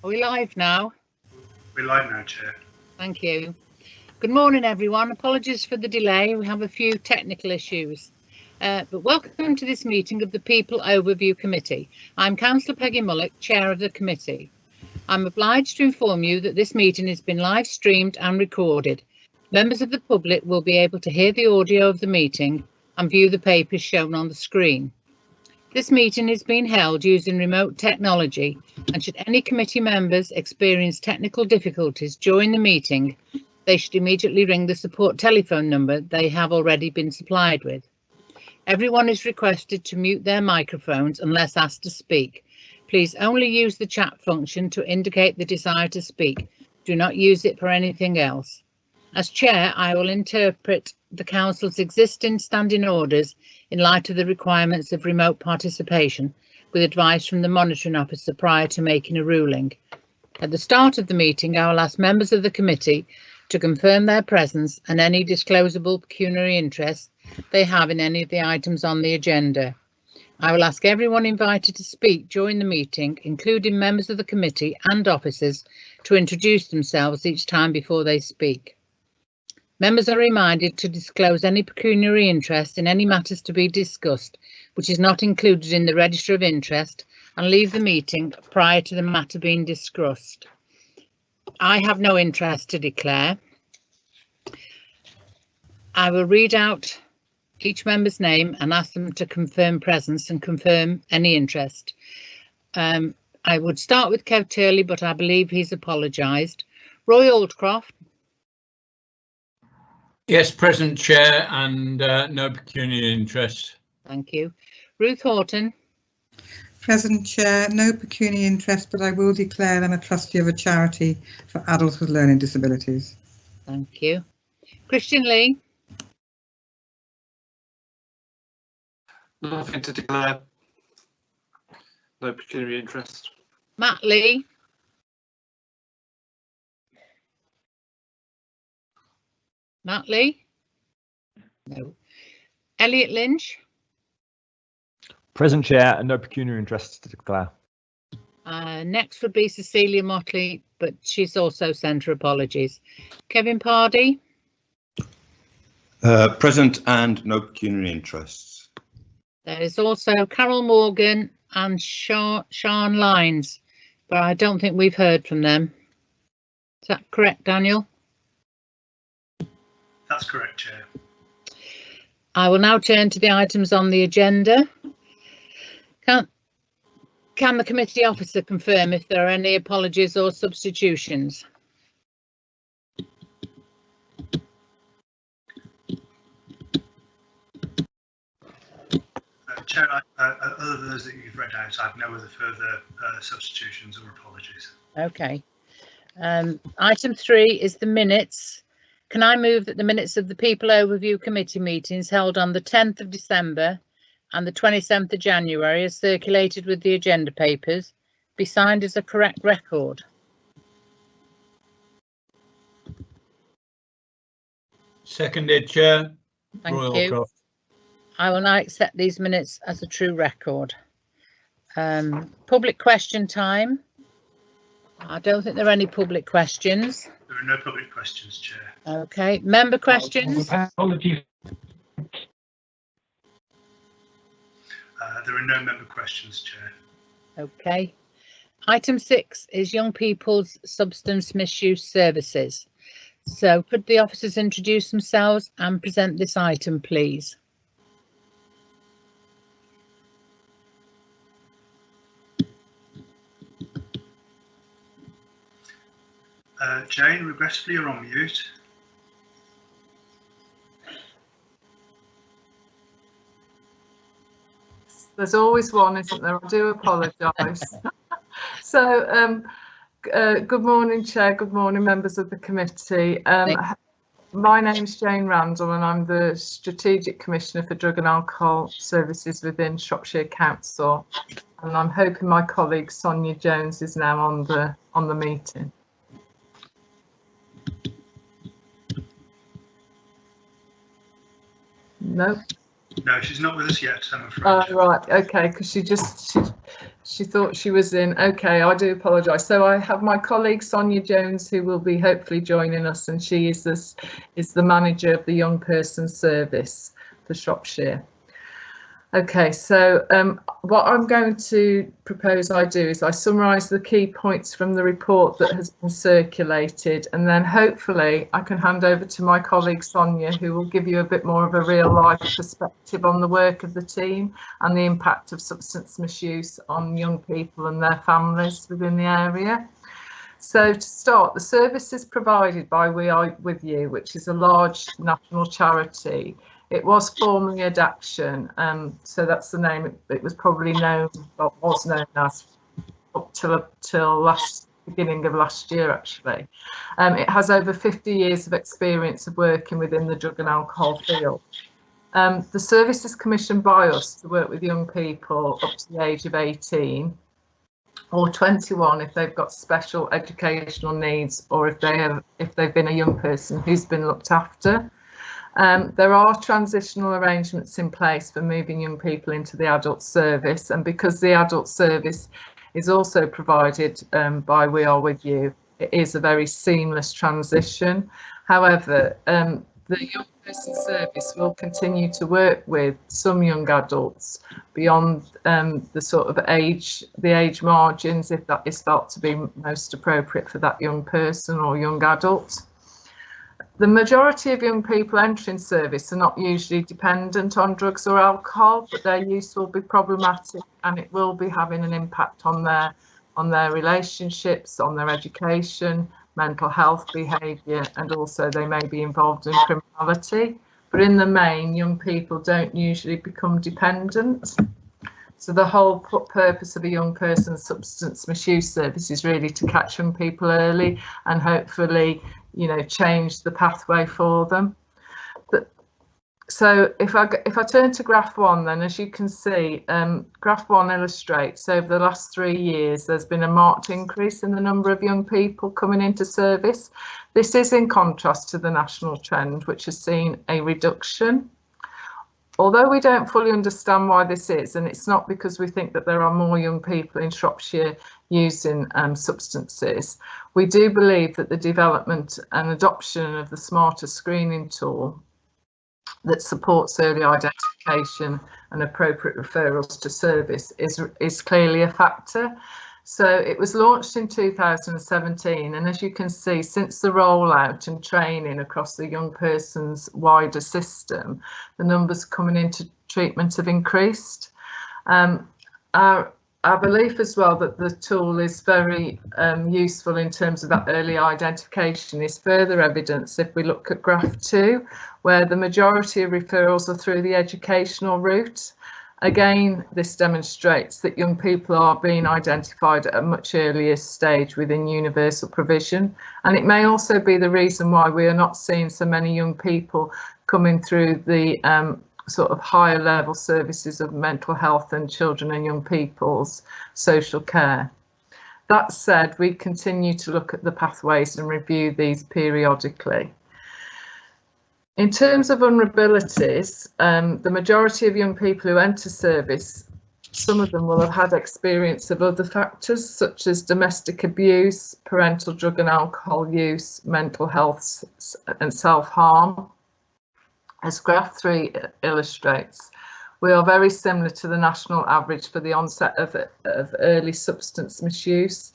Are we live now? We're live now, Chair. Thank you. Good morning, everyone. Apologies for the delay. We have a few technical issues. But welcome to this meeting of the People Overview Committee. I'm Councillor Peggy Mullock, Chair of the committee. I'm obliged to inform you that this meeting has been live streamed and recorded. Members of the public will be able to hear the audio of the meeting and view the papers shown on the screen. This meeting is being held using remote technology, and should any committee members experience technical difficulties during the meeting, they should immediately ring the support telephone number they have already been supplied with. Everyone is requested to mute their microphones unless asked to speak. Please only use the chat function to indicate the desire to speak. Do not use it for anything else. As Chair, I will interpret the Council's existing standing orders in light of the requirements of remote participation, with advice from the Monitoring Officer prior to making a ruling. At the start of the meeting, I will ask members of the committee to confirm their presence and any disclosable pecuniary interest they have in any of the items on the agenda. I will ask everyone invited to speak during the meeting, including members of the committee and officers, to introduce themselves each time before they speak. Members are reminded to disclose any pecuniary interest in any matters to be discussed, which is not included in the register of interest, and leave the meeting prior to the matter being discussed. I have no interest to declare. I will read out each member's name and ask them to confirm presence and confirm any interest. I would start with Kev Turley, but I believe he's apologised. Roy Aldcroft. Yes, present, Chair, and no pecuniary interest. Thank you. Ruth Horton. Present, Chair, no pecuniary interest, but I will declare I'm a trustee of a charity for adults with learning disabilities. Thank you. Christian Lee. Nothing to declare. No pecuniary interest. Matt Lee. Matt Lee? No. Elliot Lynch? Present, Chair, and no pecuniary interest to declare. Next would be Cecilia Motley, but she's also sent her apologies. Kevin Pardy? Present and no pecuniary interests. There is also Carol Morgan and Sean Lines, but I don't think we've heard from them. Is that correct, Daniel? That's correct, Chair. I will now turn to the items on the agenda. Can the committee officer confirm if there are any apologies or substitutions? Chair, other than those that you've read out, I have no other further substitutions or apologies. Okay. Item 3 is the minutes. Can I move that the minutes of the People Overview Committee meetings held on the 10th of December and the 27th of January, as circulated with the agenda papers, be signed as a correct record? Seconded, Chair. Thank Roy you. Aldcroft. I will now accept these minutes as a true record. Public question time. I don't think there are any public questions. There are no public questions, Chair. Okay, member questions. Apologies. There are no member questions, Chair. Okay. Item 6 is young people's substance misuse services. So could the officers introduce themselves and present this item, please? Jane, regrettably, you're on mute. There's always one, isn't there? I do apologise. So, good morning, Chair. Good morning, members of the committee. My name's Jane Randall and I'm the Strategic Commissioner for Drug and Alcohol Services within Shropshire Council. And I'm hoping my colleague Sonia Jones is now on the meeting. No. No, she's not with us yet, I'm afraid. Oh, right, okay, because she thought she was in. Okay, I do apologise. So I have my colleague Sonia Jones, who will be hopefully joining us, and she is the manager of the Young Person Service for Shropshire. Okay, so what I'm going to propose I do is I summarise the key points from the report that has been circulated, and then hopefully I can hand over to my colleague Sonia, who will give you a bit more of a real life perspective on the work of the team and the impact of substance misuse on young people and their families within the area. So to start, the service is provided by We Are With You, which is a large national charity. It was formerly Addiction, so that's the name it was probably known, or was known as, up till beginning of last year actually. It has over 50 years of experience of working within the drug and alcohol field. The service is commissioned by us to work with young people up to the age of 18 or 21 if they've got special educational needs, or if they've been a young person who's been looked after. There are transitional arrangements in place for moving young people into the adult service, and because the adult service is also provided by We Are With You, it is a very seamless transition. However, the young person service will continue to work with some young adults beyond the sort of age margins, if that is felt to be most appropriate for that young person or young adult. The majority of young people entering service are not usually dependent on drugs or alcohol, but their use will be problematic, and it will be having an impact on their relationships, on their education, mental health, behaviour, and also they may be involved in criminality. But in the main, young people don't usually become dependent. So the whole purpose of a young person's substance misuse service is really to catch young people early and hopefully, you know, change the pathway for them. So if I turn to graph 1, then, as you can see, graph 1 illustrates over the last 3 years there's been a marked increase in the number of young people coming into service. This is in contrast to the national trend, which has seen a reduction. Although we don't fully understand why this is, and it's not because we think that there are more young people in Shropshire using substances, we do believe that the development and adoption of the smarter screening tool that supports early identification and appropriate referrals to service is clearly a factor. So it was launched in 2017, and as you can see, since the rollout and training across the young person's wider system, the numbers coming into treatment have increased. Our belief as well that the tool is very useful in terms of that early identification is further evidence if we look at graph 2, where the majority of referrals are through the educational route. Again, this demonstrates that young people are being identified at a much earlier stage within universal provision, and it may also be the reason why we are not seeing so many young people coming through the sort of higher level services of mental health and children and young people's social care. That said, we continue to look at the pathways and review these periodically. In terms of vulnerabilities, the majority of young people who enter service, some of them will have had experience of other factors such as domestic abuse, parental drug and alcohol use, mental health and self-harm. As graph 3 illustrates, we are very similar to the national average for the onset of early substance misuse,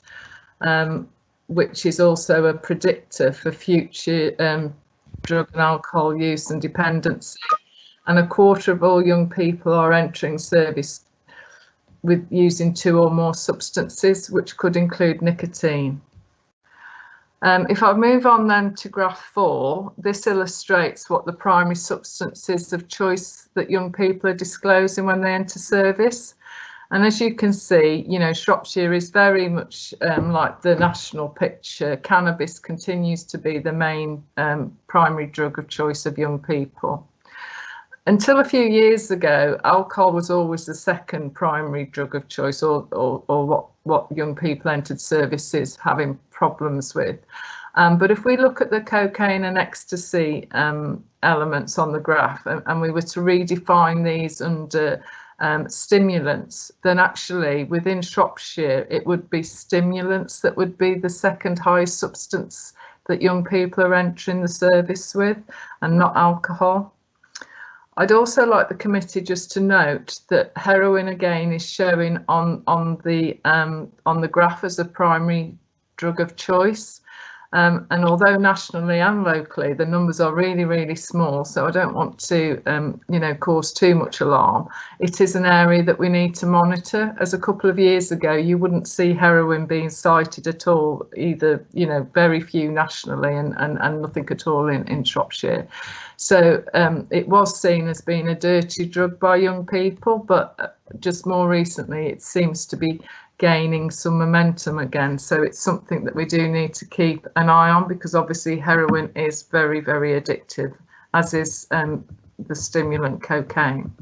which is also a predictor for future drug and alcohol use and dependency. And 1/4 of all young people are entering service with using 2 or more substances, which could include nicotine. If I move on then to graph 4, this illustrates what the primary substances of choice that young people are disclosing when they enter service. And as you can see, you know, Shropshire is very much like the national picture. Cannabis continues to be the main primary drug of choice of young people. Until a few years ago, alcohol was always the second primary drug of choice, or what young people entered services having problems with. But if we look at the cocaine and ecstasy elements on the graph, and we were to redefine these under stimulants, then actually within Shropshire it would be stimulants that would be the second highest substance that young people are entering the service with, and not alcohol. I'd also like the committee just to note that heroin again is showing on the graph as a primary drug of choice. And although nationally and locally the numbers are really small, so I don't want to cause too much alarm, it is an area that we need to monitor. As a couple of years ago you wouldn't see heroin being cited at all, either very few nationally and nothing at all in Shropshire. So it was seen as being a dirty drug by young people, but just more recently it seems to be gaining some momentum again. So it's something that we do need to keep an eye on, because obviously heroin is very addictive, as is the stimulant cocaine.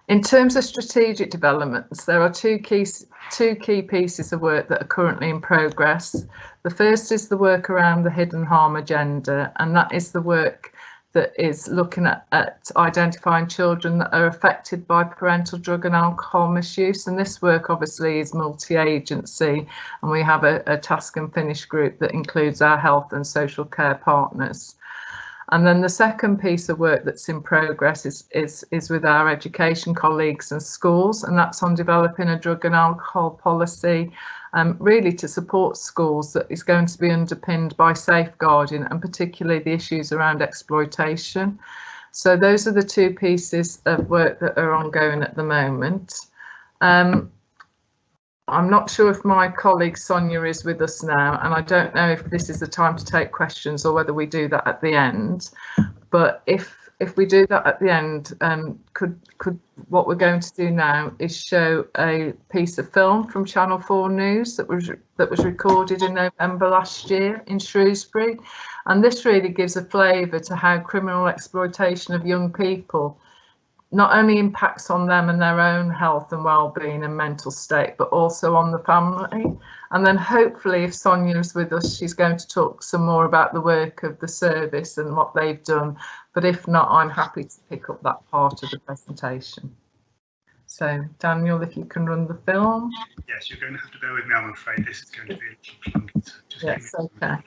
In terms of strategic developments, there are two key pieces of work that are currently in progress. The first is the work around the hidden harm agenda, and that is the work that is looking at identifying children that are affected by parental drug and alcohol misuse. And this work obviously is multi-agency, and we have a task and finish group that includes our health and social care partners. And then the second piece of work that's in progress is with our education colleagues and schools, and that's on developing a drug and alcohol policy, really to support schools that is going to be underpinned by safeguarding, and particularly the issues around exploitation. So those are the two pieces of work that are ongoing at the moment. I'm not sure if my colleague Sonia is with us now, and I don't know if this is the time to take questions or whether we do that at the end. But if we do that at the end, what we're going to do now is show a piece of film from Channel 4 News that was recorded in November last year in Shrewsbury, and this really gives a flavour to how criminal exploitation of young people not only impacts on them and their own health and well-being and mental state, but also on the family. And then hopefully, if Sonia is with us, she's going to talk some more about the work of the service and what they've done. But if not, I'm happy to pick up that part of the presentation. So Daniel, if you can run the film. Yes, you're going to have to bear with me, I'm afraid. This is going to be a little clunky. So just yes, okay.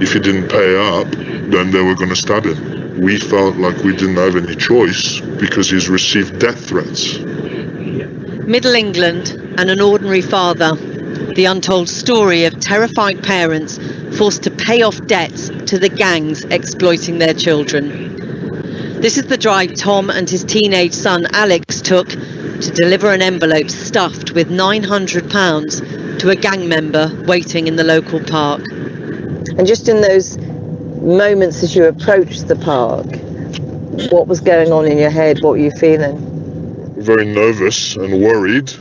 If he didn't pay up, then they were going to stab him. We felt like we didn't have any choice because he's received death threats. Middle England and an ordinary father. The untold story of terrified parents forced to pay off debts to the gangs exploiting their children. This is the drive Tom and his teenage son Alex took to deliver an envelope stuffed with £900 to a gang member waiting in the local park. And just in those moments as you approached the park, what was going on in your head? What were you feeling? Very nervous and worried.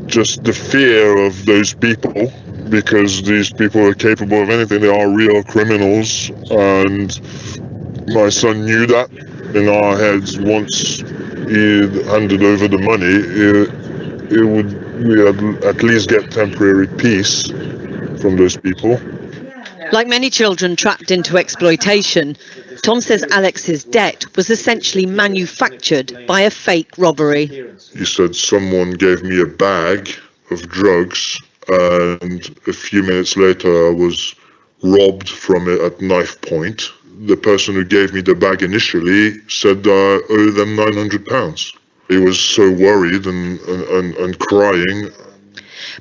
Just the fear of those people, because these people are capable of anything. They are real criminals, and my son knew that. In our heads, once he handed over the money, we'd at least get temporary peace from those people. Like many children trapped into exploitation, Tom says Alex's debt was essentially manufactured by a fake robbery. He said someone gave me a bag of drugs, and a few minutes later I was robbed from it at knife point. The person who gave me the bag initially said I owe them £900. He was so worried and crying.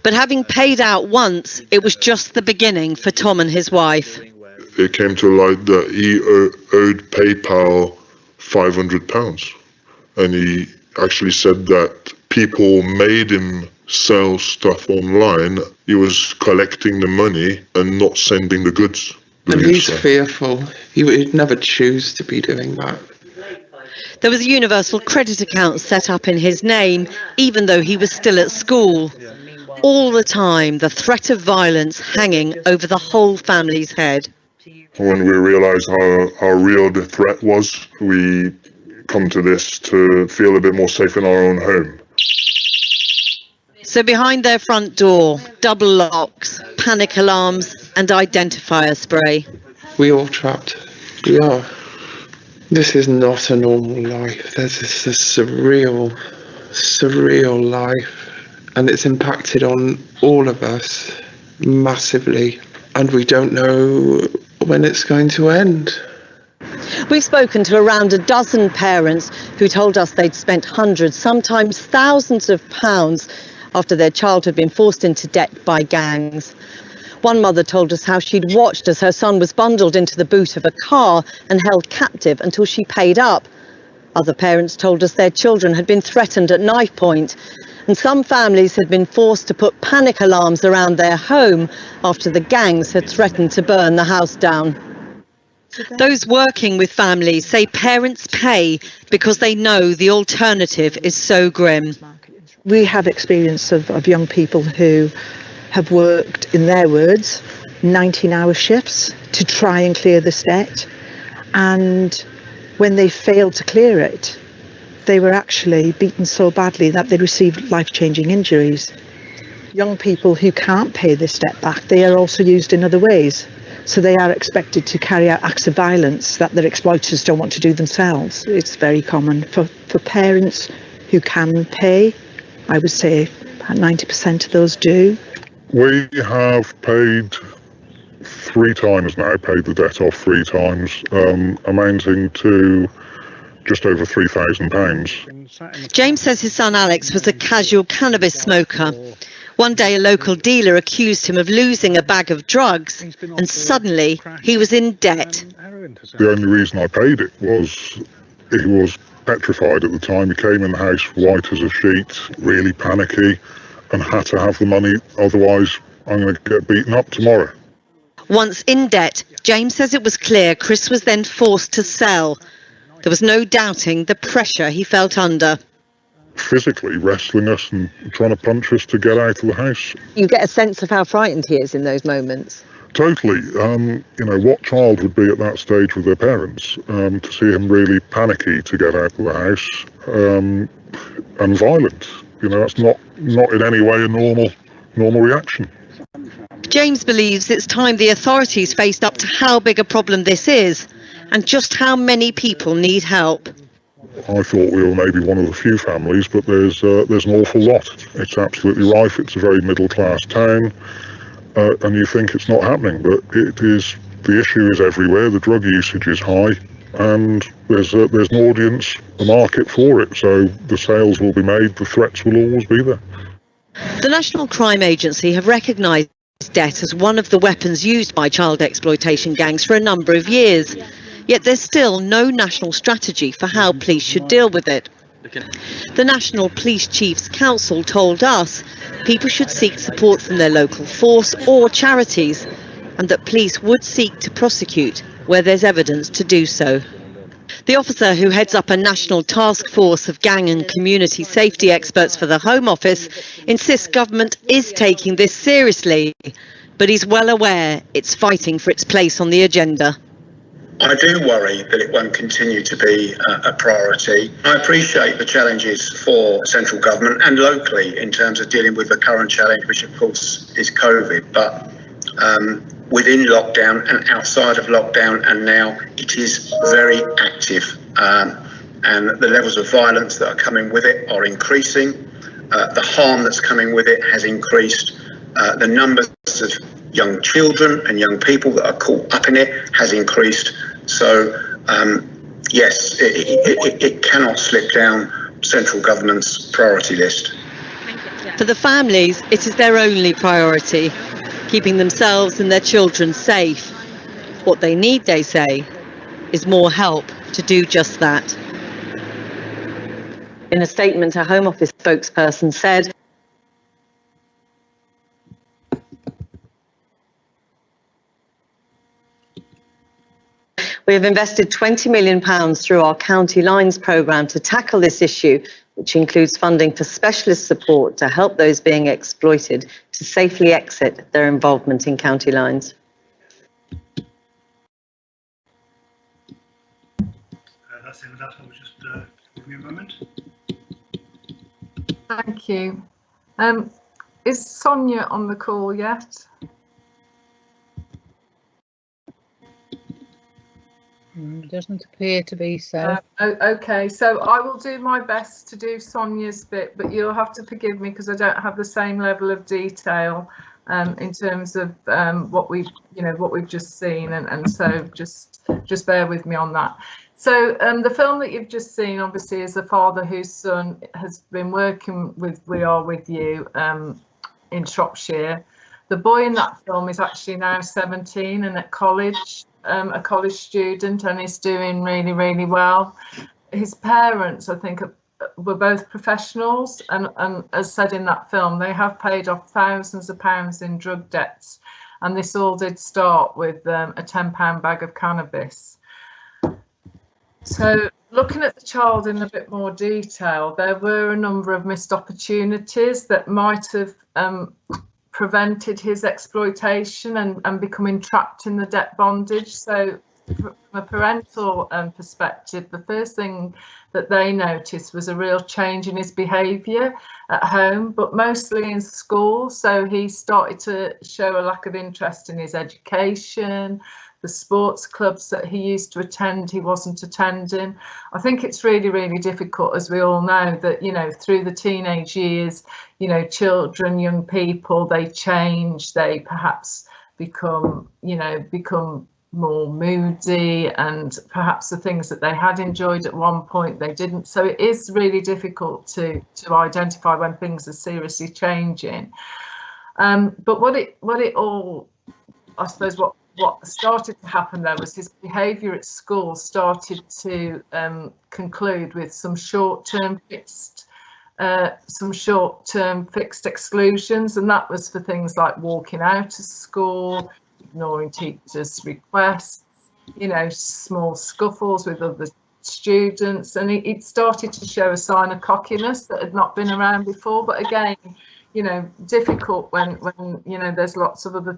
But having paid out once, it was just the beginning for Tom and his wife. It came to light that he owed PayPal £500, and he actually said that people made him sell stuff online, he was collecting the money and not sending the goods. And he's fearful. He would never choose to be doing that. There was a universal credit account set up in his name, even though he was still at school. All the time, the threat of violence hanging over the whole family's head. When we realised how real the threat was, we come to this to feel a bit more safe in our own home. So behind their front door, double locks, panic alarms and identifier spray. We all trapped. We are. This is not a normal life. This is a surreal life. And it's impacted on all of us massively. And we don't know when it's going to end. We've spoken to around a dozen parents who told us they'd spent hundreds, sometimes thousands of pounds after their child had been forced into debt by gangs. One mother told us how she'd watched as her son was bundled into the boot of a car and held captive until she paid up. Other parents told us their children had been threatened at knife point, and some families had been forced to put panic alarms around their home after the gangs had threatened to burn the house down. Those working with families say parents pay because they know the alternative is so grim. We have experience of young people who have worked, in their words, 19-hour shifts to try and clear this debt. And when they failed to clear it, they were actually beaten so badly that they received life-changing injuries. Young people who can't pay this debt back, they are also used in other ways. So they are expected to carry out acts of violence that their exploiters don't want to do themselves. It's very common. For parents who can pay, I would say about 90% of those do. We have paid 3 times now, paid the debt off 3 times, amounting to just over £3,000. James says his son Alex was a casual cannabis smoker. One day a local dealer accused him of losing a bag of drugs, and suddenly he was in debt. The only reason I paid it was he was petrified at the time. He came in the house white as a sheet, really panicky, and had to have the money, otherwise I'm going to get beaten up tomorrow. Once in debt, James says it was clear Chris was then forced to sell. There was no doubting the pressure he felt under. Physically wrestling us and trying to punch us to get out of the house. You get a sense of how frightened he is in those moments. Totally. What child would be at that stage with their parents? To see him really panicky to get out of the house and violent. That's not in any way a normal reaction. James believes it's time the authorities faced up to how big a problem this is and just how many people need help. I thought we were maybe one of the few families, but there's an awful lot. It's absolutely rife. It's a very middle-class town, and you think it's not happening, but it is. The issue is everywhere. The drug usage is high, and there's an audience, a market for it. So the sales will be made. The threats will always be there. The National Crime Agency have recognised debt as one of the weapons used by child exploitation gangs for a number of years. Yet there's still no national strategy for how police should deal with it. The National Police Chiefs Council told us people should seek support from their local force or charities, and that police would seek to prosecute where there's evidence to do so. The officer who heads up a national task force of gang and community safety experts for the Home Office insists government is taking this seriously, but he's well aware it's fighting for its place on the agenda. I do worry that it won't continue to be a priority. I appreciate the challenges for central government and locally in terms of dealing with the current challenge, which of course is COVID, but within lockdown and outside of lockdown, and now it is very active, and the levels of violence that are coming with it are increasing. The harm that's coming with it has increased. The numbers of young children and young people that are caught up in it has increased. So yes, it cannot slip down central government's priority list. For the families, it is their only priority, keeping themselves and their children safe. What they need, they say, is more help to do just that. In a statement, a Home Office spokesperson said, We have invested £20 million through our County Lines programme to tackle this issue, which includes funding for specialist support to help those being exploited to safely exit their involvement in county lines. That's it. That's what was just give me a moment. Thank you. Is Sonia on the call yet? Doesn't appear to be so. Okay, so I will do my best to do Sonia's bit, but you'll have to forgive me because I don't have the same level of detail in terms of what we've just seen, and so just bear with me on that. So the film that you've just seen obviously is a father whose son has been working with We Are With You in Shropshire. The boy in that film is actually now 17 and at college, a college student, and is doing really, really well. His parents, I think, were both professionals, and as said in that film, they have paid off thousands of pounds in drug debts, and this all did start with a £10 bag of cannabis. So looking at the child in a bit more detail, there were a number of missed opportunities that might have prevented his exploitation and becoming trapped in the debt bondage. So from a parental perspective, the first thing that they noticed was a real change in his behaviour at home, but mostly in school. So he started to show a lack of interest in his education. The sports clubs that he used to attend, he wasn't attending. I think it's really, really difficult, as we all know, that, you know, through the teenage years, you know, children, young people, they change, they perhaps become more moody, and perhaps the things that they had enjoyed at one point they didn't. So it is really difficult to identify when things are seriously changing. But what started to happen there was his behaviour at school started to conclude with some short-term fixed exclusions, and that was for things like walking out of school, ignoring teachers' requests, you know, small scuffles with other students, and it started to show a sign of cockiness that had not been around before. But again, you know, difficult when you know there's lots of other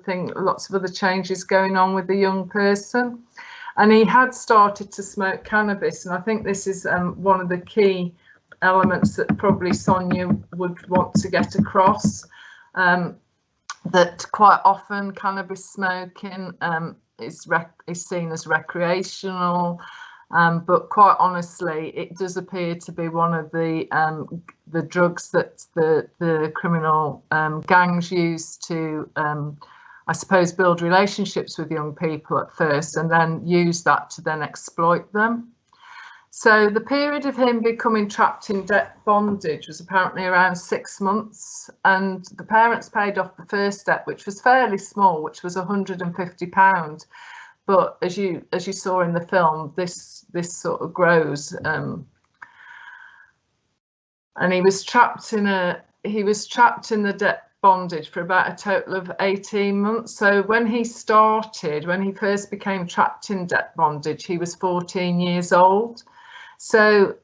changes going on with the young person. And he had started to smoke cannabis, and I think this is one of the key elements that probably Sonia would want to get across, that quite often cannabis smoking is seen as recreational, but quite honestly, it does appear to be one of the drugs that the criminal gangs use to, I suppose, build relationships with young people at first, and then use that to then exploit them. So the period of him becoming trapped in debt bondage was apparently around 6 months, and the parents paid off the first debt, which was fairly small, which was £150. But as you saw in the film, this sort of grows, and he was trapped in the debt bondage for about a total of 18 months. So when he first became trapped in debt bondage, he was 14 years old. So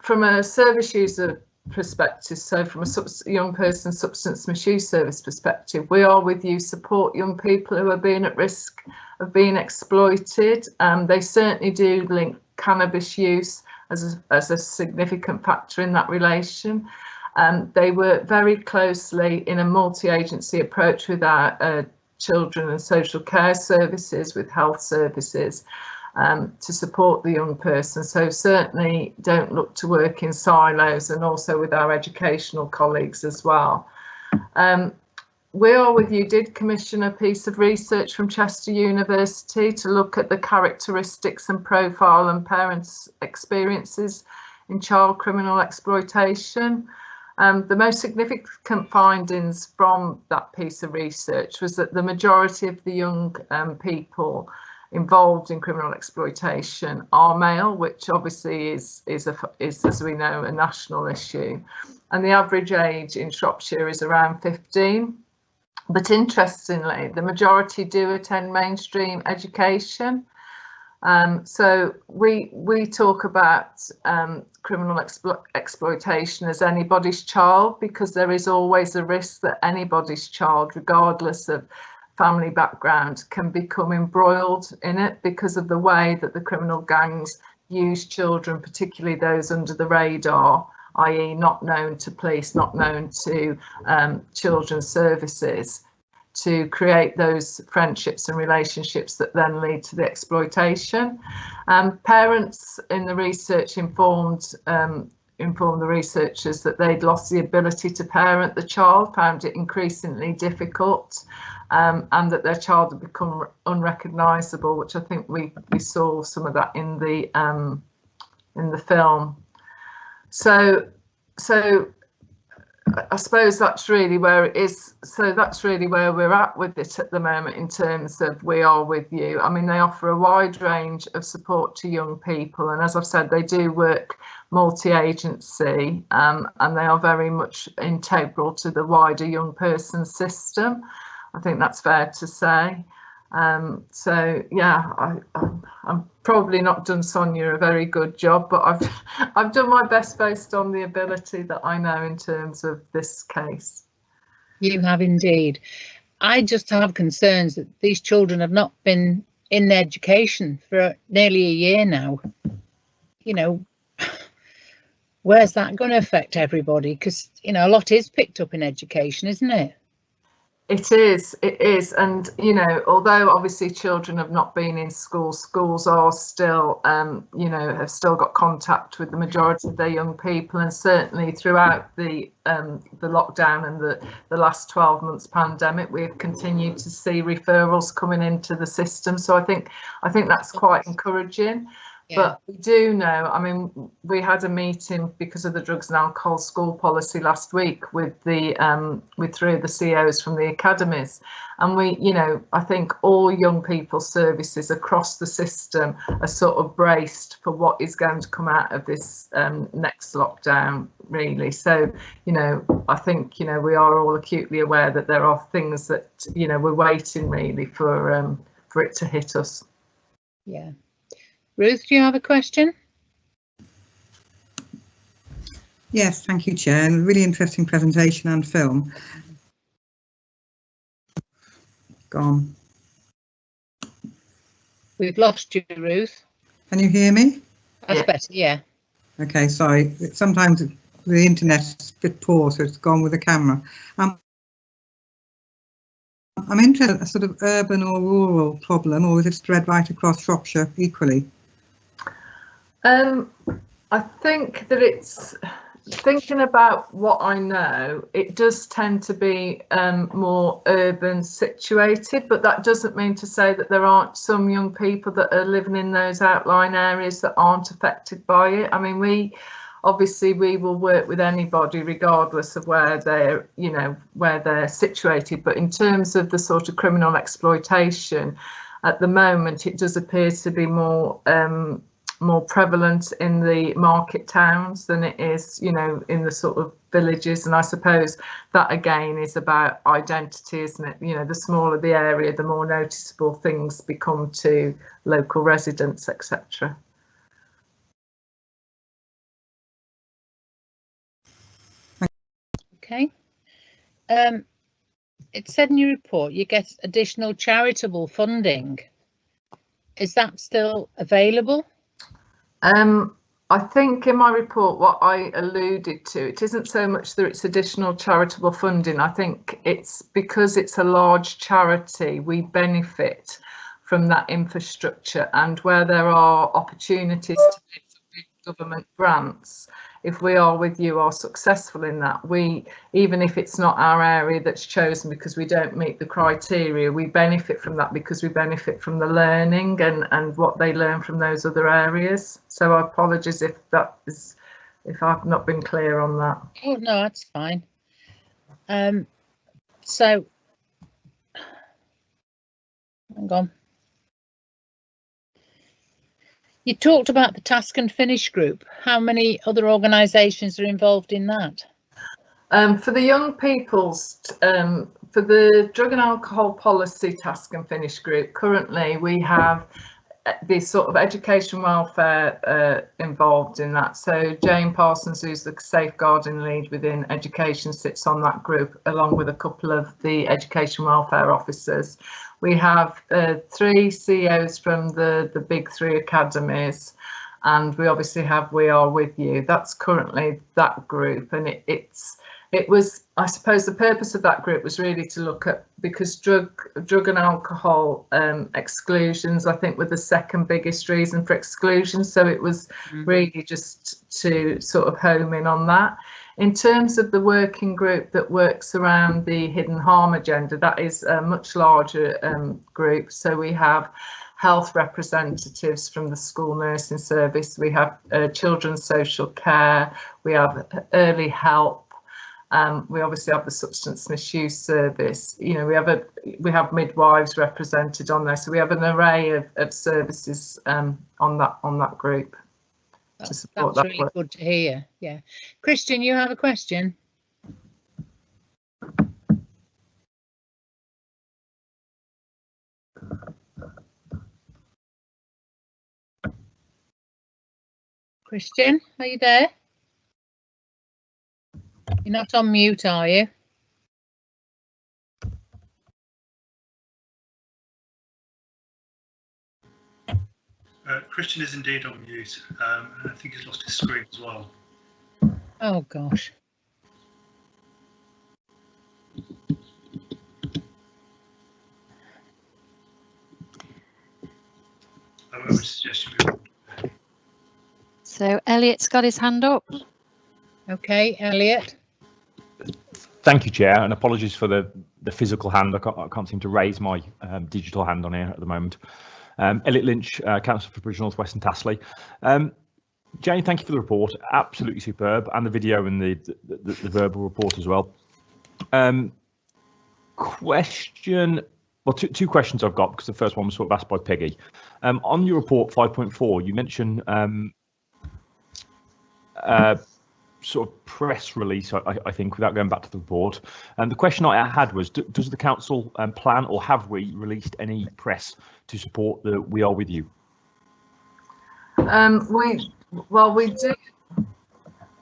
from a service user perspective, so from a young person substance misuse service perspective, We Are With You support young people who are being at risk of being exploited. They certainly do link cannabis use as a significant factor in that relation. They work very closely in a multi-agency approach with our children and social care services, with health services, to support the young person. So certainly don't look to work in silos, and also with our educational colleagues as well. We Are With You did commission a piece of research from Chester University to look at the characteristics and profile and parents' experiences in child criminal exploitation. The most significant findings from that piece of research was that the majority of the young people involved in criminal exploitation are male, which obviously is, as we know, a national issue. And the average age in Shropshire is around 15. But interestingly, the majority do attend mainstream education. So we talk about criminal exploitation as anybody's child, because there is always a risk that anybody's child, regardless of family background, can become embroiled in it because of the way that the criminal gangs use children, particularly those under the radar, i.e. not known to police, not known to children's services, to create those friendships and relationships that then lead to the exploitation. Parents in the research informed the researchers that they'd lost the ability to parent the child, found it increasingly difficult, and that their child had become unrecognisable, which I think we saw some of that in the film. So I suppose that's really where it is. So that's really where we're at with it at the moment in terms of We Are With You. I mean, they offer a wide range of support to young people, and as I've said, they do work multi-agency, and they are very much integral to the wider young person system. I think that's fair to say. So yeah, I'm probably not done Sonia a very good job, but I've done my best based on the ability that I know in terms of this case. You have indeed. I just have concerns that these children have not been in education for nearly a year now. You know, where's that going to affect everybody? Because, you know, a lot is picked up in education, isn't it? It is, and you know, although obviously children have not been in school, schools are still, you know, have still got contact with the majority of their young people, and certainly throughout the lockdown and the last 12 months pandemic, we've continued to see referrals coming into the system. So I think that's quite encouraging. Yeah. But we do know, I mean, we had a meeting because of the drugs and alcohol school policy last week with with 3 of the CEOs from the academies, and we, you know, I think all young people services across the system are sort of braced for what is going to come out of this next lockdown, really. So, you know, I think, you know, we are all acutely aware that there are things that, you know, we're waiting really for it to hit us. Yeah. Ruth, do you have a question? Yes, thank you, Chair. And a really interesting presentation and film. Gone. We've lost you, Ruth. Can you hear me? That's better, yeah. Okay, sorry. Sometimes the internet's a bit poor, so it's gone with the camera. I'm interested in a sort of urban or rural problem, or is it spread right across Shropshire equally? I think that it's, thinking about what I know, it does tend to be more urban situated, but that doesn't mean to say that there aren't some young people that are living in those outlying areas that aren't affected by it. I mean, we will work with anybody regardless of where they're, you know, where they're situated, but in terms of the sort of criminal exploitation at the moment, it does appear to be more prevalent in the market towns than it is, you know, in the sort of villages. And I suppose that again is about identity, isn't it? You know, the smaller the area, the more noticeable things become to local residents, etc. Okay. It said in your report you get additional charitable funding. Is that still available? I think in my report what I alluded to, it isn't so much that it's additional charitable funding. I think it's because it's a large charity, we benefit from that infrastructure, and where there are opportunities to get big government grants, if We Are With You are successful in that, we, even if it's not our area that's chosen because we don't meet the criteria, we benefit from that because we benefit from the learning and what they learn from those other areas. So I apologise if I've not been clear on that. Oh no, that's fine. So hang on. You talked about the Task and Finish group. How many other organisations are involved in that? For the young people's, for the Drug and Alcohol Policy Task and Finish group, currently we have the sort of education welfare involved in that. So Jane Parsons, who's the safeguarding lead within education, sits on that group along with a couple of the education welfare officers. We have 3 CEOs from the big 3 academies, and we obviously have We Are With You. That's currently that group, and it was, I suppose, the purpose of that group was really to look at, because drug and alcohol exclusions, I think, were the second biggest reason for exclusion. So it was really just to sort of home in on that. In terms of the working group that works around the hidden harm agenda, that is a much larger group. So we have health representatives from the school nursing service, we have children's social care, we have early help. We obviously have the substance misuse service. You know, we have midwives represented on there, so we have an array of services on that group. That's really good to hear. Yeah, Christian, you have a question? Christian, are you there? You're not on mute, are you? Christian is indeed on mute, and I think he's lost his screen as well. Oh gosh. I would suggest you move. So Elliot's got his hand up. Okay, Elliot. Thank you, Chair, and apologies for the physical hand. I can't seem to raise my digital hand on here at the moment. Elliot Lynch, Councillor for Bridge North West and Tassley. Jane, thank you for the report. Absolutely superb, and the video and the verbal report as well. Question. Well, two questions I've got, because the first one was sort of asked by Peggy. On your report 5.4, you mentioned sort of press release, I think, without going back to the report. And the question I had was, does the council plan, or have we released any press to support the We Are With You?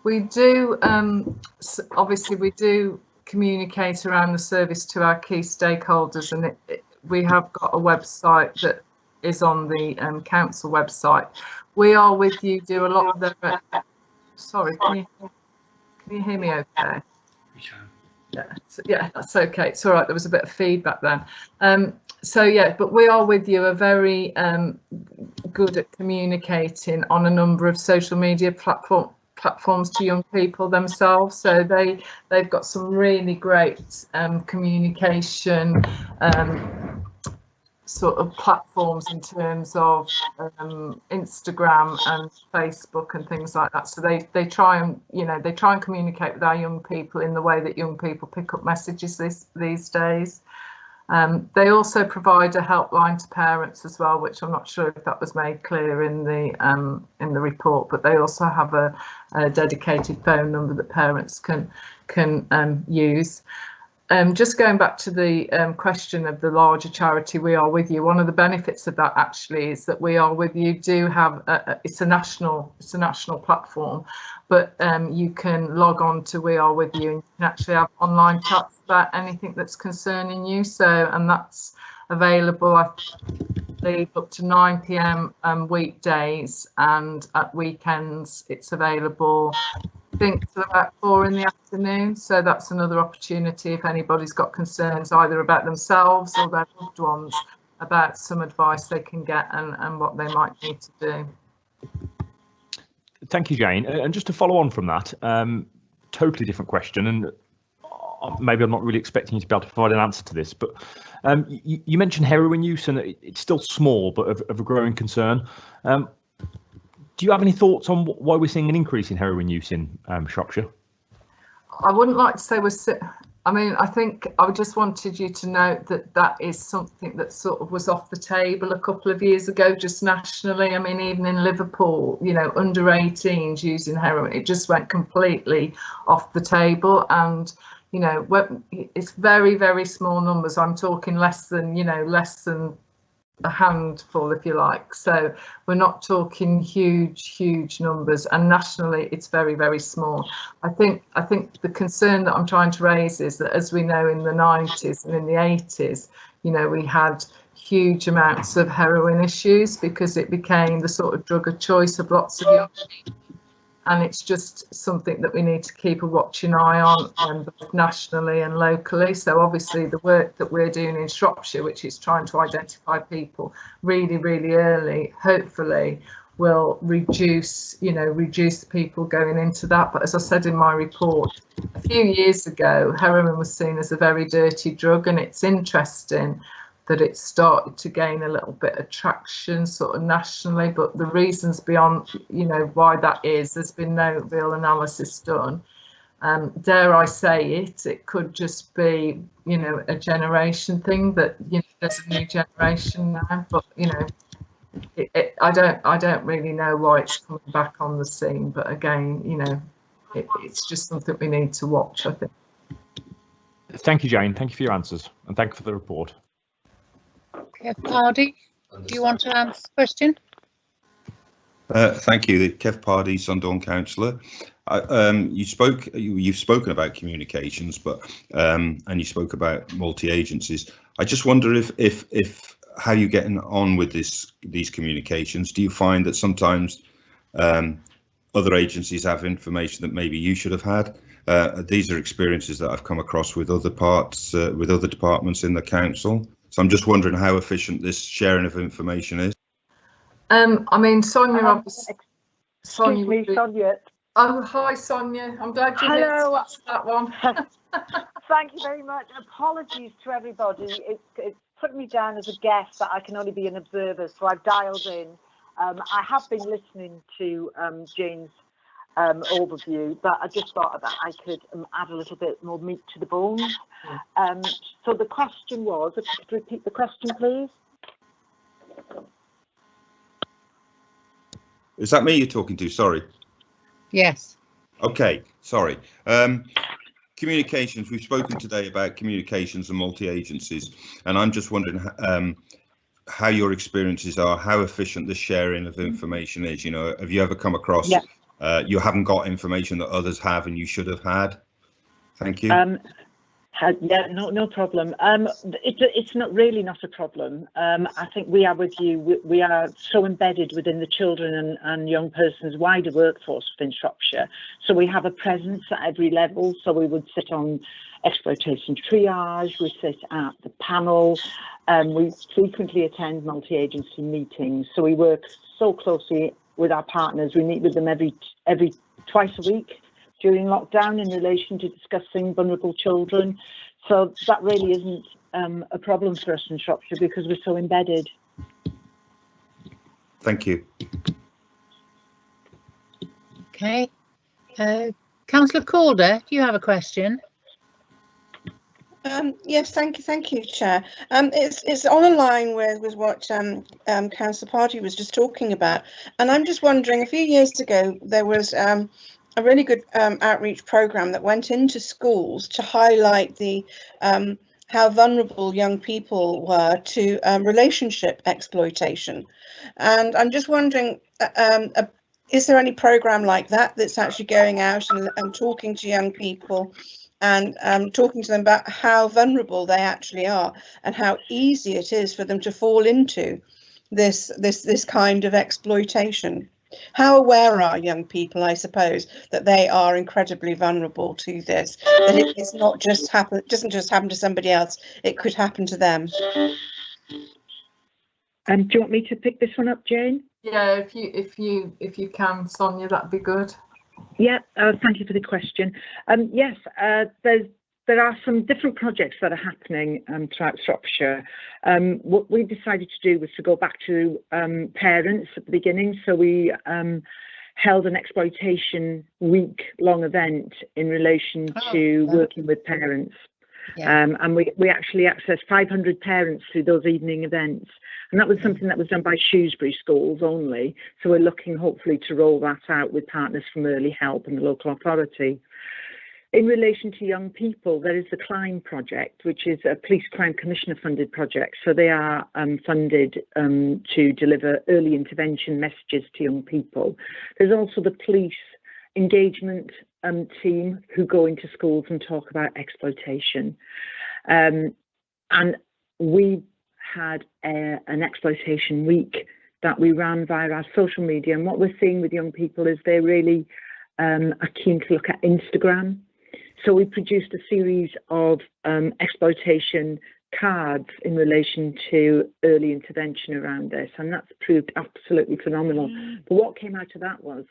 We do. Obviously, we do communicate around the service to our key stakeholders, and we have got a website that is on the council website. We Are With You do a lot of the. Sorry, can you hear me okay? We can. Yeah, that's okay. It's all right. There was a bit of feedback then. So yeah, but We Are With You are very good at communicating on a number of social media platforms to young people themselves. So they've got some really great communication sort of platforms in terms of Instagram and Facebook and things like that. So they try and communicate with our young people in the way that young people pick up messages these days. They also provide a helpline to parents as well, which I'm not sure if that was made clear in the report, but they also have a dedicated phone number that parents can use. Just going back to the question of the larger charity We Are With You, one of the benefits of that actually is that We Are With You do have it's a national platform, but you can log on to We Are With You and you can actually have online chats about anything that's concerning you. So, and that's available, I believe, up to 9 PM weekdays, and at weekends it's available, I think, till about 4 in the afternoon. So that's another opportunity if anybody's got concerns either about themselves or their loved ones, about some advice they can get and what they might need to do. Thank you, Jane. And just to follow on from that, totally different question, and maybe I'm not really expecting you to be able to provide an answer to this, but you mentioned heroin use, and it's still small, but of a growing concern. Do you have any thoughts on why we're seeing an increase in heroin use in Shropshire? I wouldn't like to say I think I just wanted you to note that that is something that sort of was off the table a couple of years ago, just nationally. I mean, even in Liverpool, you know, under 18s using heroin, it just went completely off the table. And, you know, it's very, very small numbers. I'm talking less than a handful, if you like. So we're not talking huge numbers, and nationally it's very, very small. I think the concern that I'm trying to raise is that, as we know, in the 90s and in the 80s, you know, we had huge amounts of heroin issues because it became the sort of drug of choice of lots of young people. And it's just something that we need to keep a watching eye on, both nationally and locally. So obviously the work that we're doing in Shropshire, which is trying to identify people really, really early, hopefully will reduce the people going into that. But as I said in my report, a few years ago, heroin was seen as a very dirty drug, and it's interesting that it started to gain a little bit of traction sort of nationally, but the reasons beyond, you know, why that is, there's been no real analysis done. Dare I say it could just be, you know, a generation thing, that, you know, there's a new generation now, but, you know, I don't really know why it's coming back on the scene, but again, you know, it's just something we need to watch, I think. Thank you, Jane. Thank you for your answers, and thank you for the report. Kev Pardy, do you want to answer the question? Thank you, Kev Pardy, Sundawn councillor. You've spoken about communications, but and you spoke about multi-agencies. I just wonder if how you're getting on with these communications. Do you find that sometimes other agencies have information that maybe you should have had? These are experiences that I've come across with other departments in the council. So I'm just wondering how efficient this sharing of information is. I mean, Sonia, obviously. Excuse me, Sonia. Oh, hi, Sonia. I'm glad you're here to answer that one. Thank you very much. Apologies to everybody. It's put me down as a guest, that I can only be an observer, so I've dialed in. I have been listening to Jane's overview, but I just thought that I could add a little bit more meat to the bones. So the question was, if you could repeat the question, please. Is that me you're talking to? Sorry. Yes. Okay, sorry. Communications, we've spoken today about communications and multi-agencies, and I'm just wondering how your experiences are, how efficient the sharing of information is. You know, have you ever come across you haven't got information that others have and you should have had? Thank you. Yeah, no problem. It's not a problem. I think we are with you. We are so embedded within the children and young persons wider workforce within Shropshire. So we have a presence at every level. So we would sit on exploitation triage, we sit at the panel, we frequently attend multi-agency meetings. So we work so closely with our partners. We meet with them every twice a week during lockdown in relation to discussing vulnerable children. So that really isn't a problem for us in Shropshire because we're so embedded. Thank you. Okay. Councillor Calder, do you have a question? Yes, thank you, Chair. It's on a line with what Councillor Pardy was just talking about, and I'm just wondering, a few years ago there was a really good outreach programme that went into schools to highlight the how vulnerable young people were to relationship exploitation, and I'm just wondering, is there any programme like that that's actually going out and talking to young people and talking to them about how vulnerable they actually are and how easy it is for them to fall into this kind of exploitation? How aware are young people, I suppose, that they are incredibly vulnerable to this, that it's not just doesn't just happen to somebody else, it could happen to them? Do you want me to pick this one up, Jane? Yeah, if you can, Sonia, that'd be good. Yeah, thank you for the question. Yes, there are some different projects that are happening throughout Shropshire. What we decided to do was to go back to parents at the beginning. So we held an exploitation week-long event in relation to working with parents. Yeah. And we actually accessed 500 parents through those evening events. And that was something that was done by Shrewsbury schools only. So we're looking hopefully to roll that out with partners from Early Help and the local authority. In relation to young people, there is the CLIMB project, which is a Police Crime Commissioner funded project. So they are funded to deliver early intervention messages to young people. There's also the police engagement team who go into schools and talk about exploitation. And we had an exploitation week that we ran via our social media. And what we're seeing with young people is they really are keen to look at Instagram. So we produced a series of exploitation cards in relation to early intervention around this, and that's proved absolutely phenomenal. But what came out of that was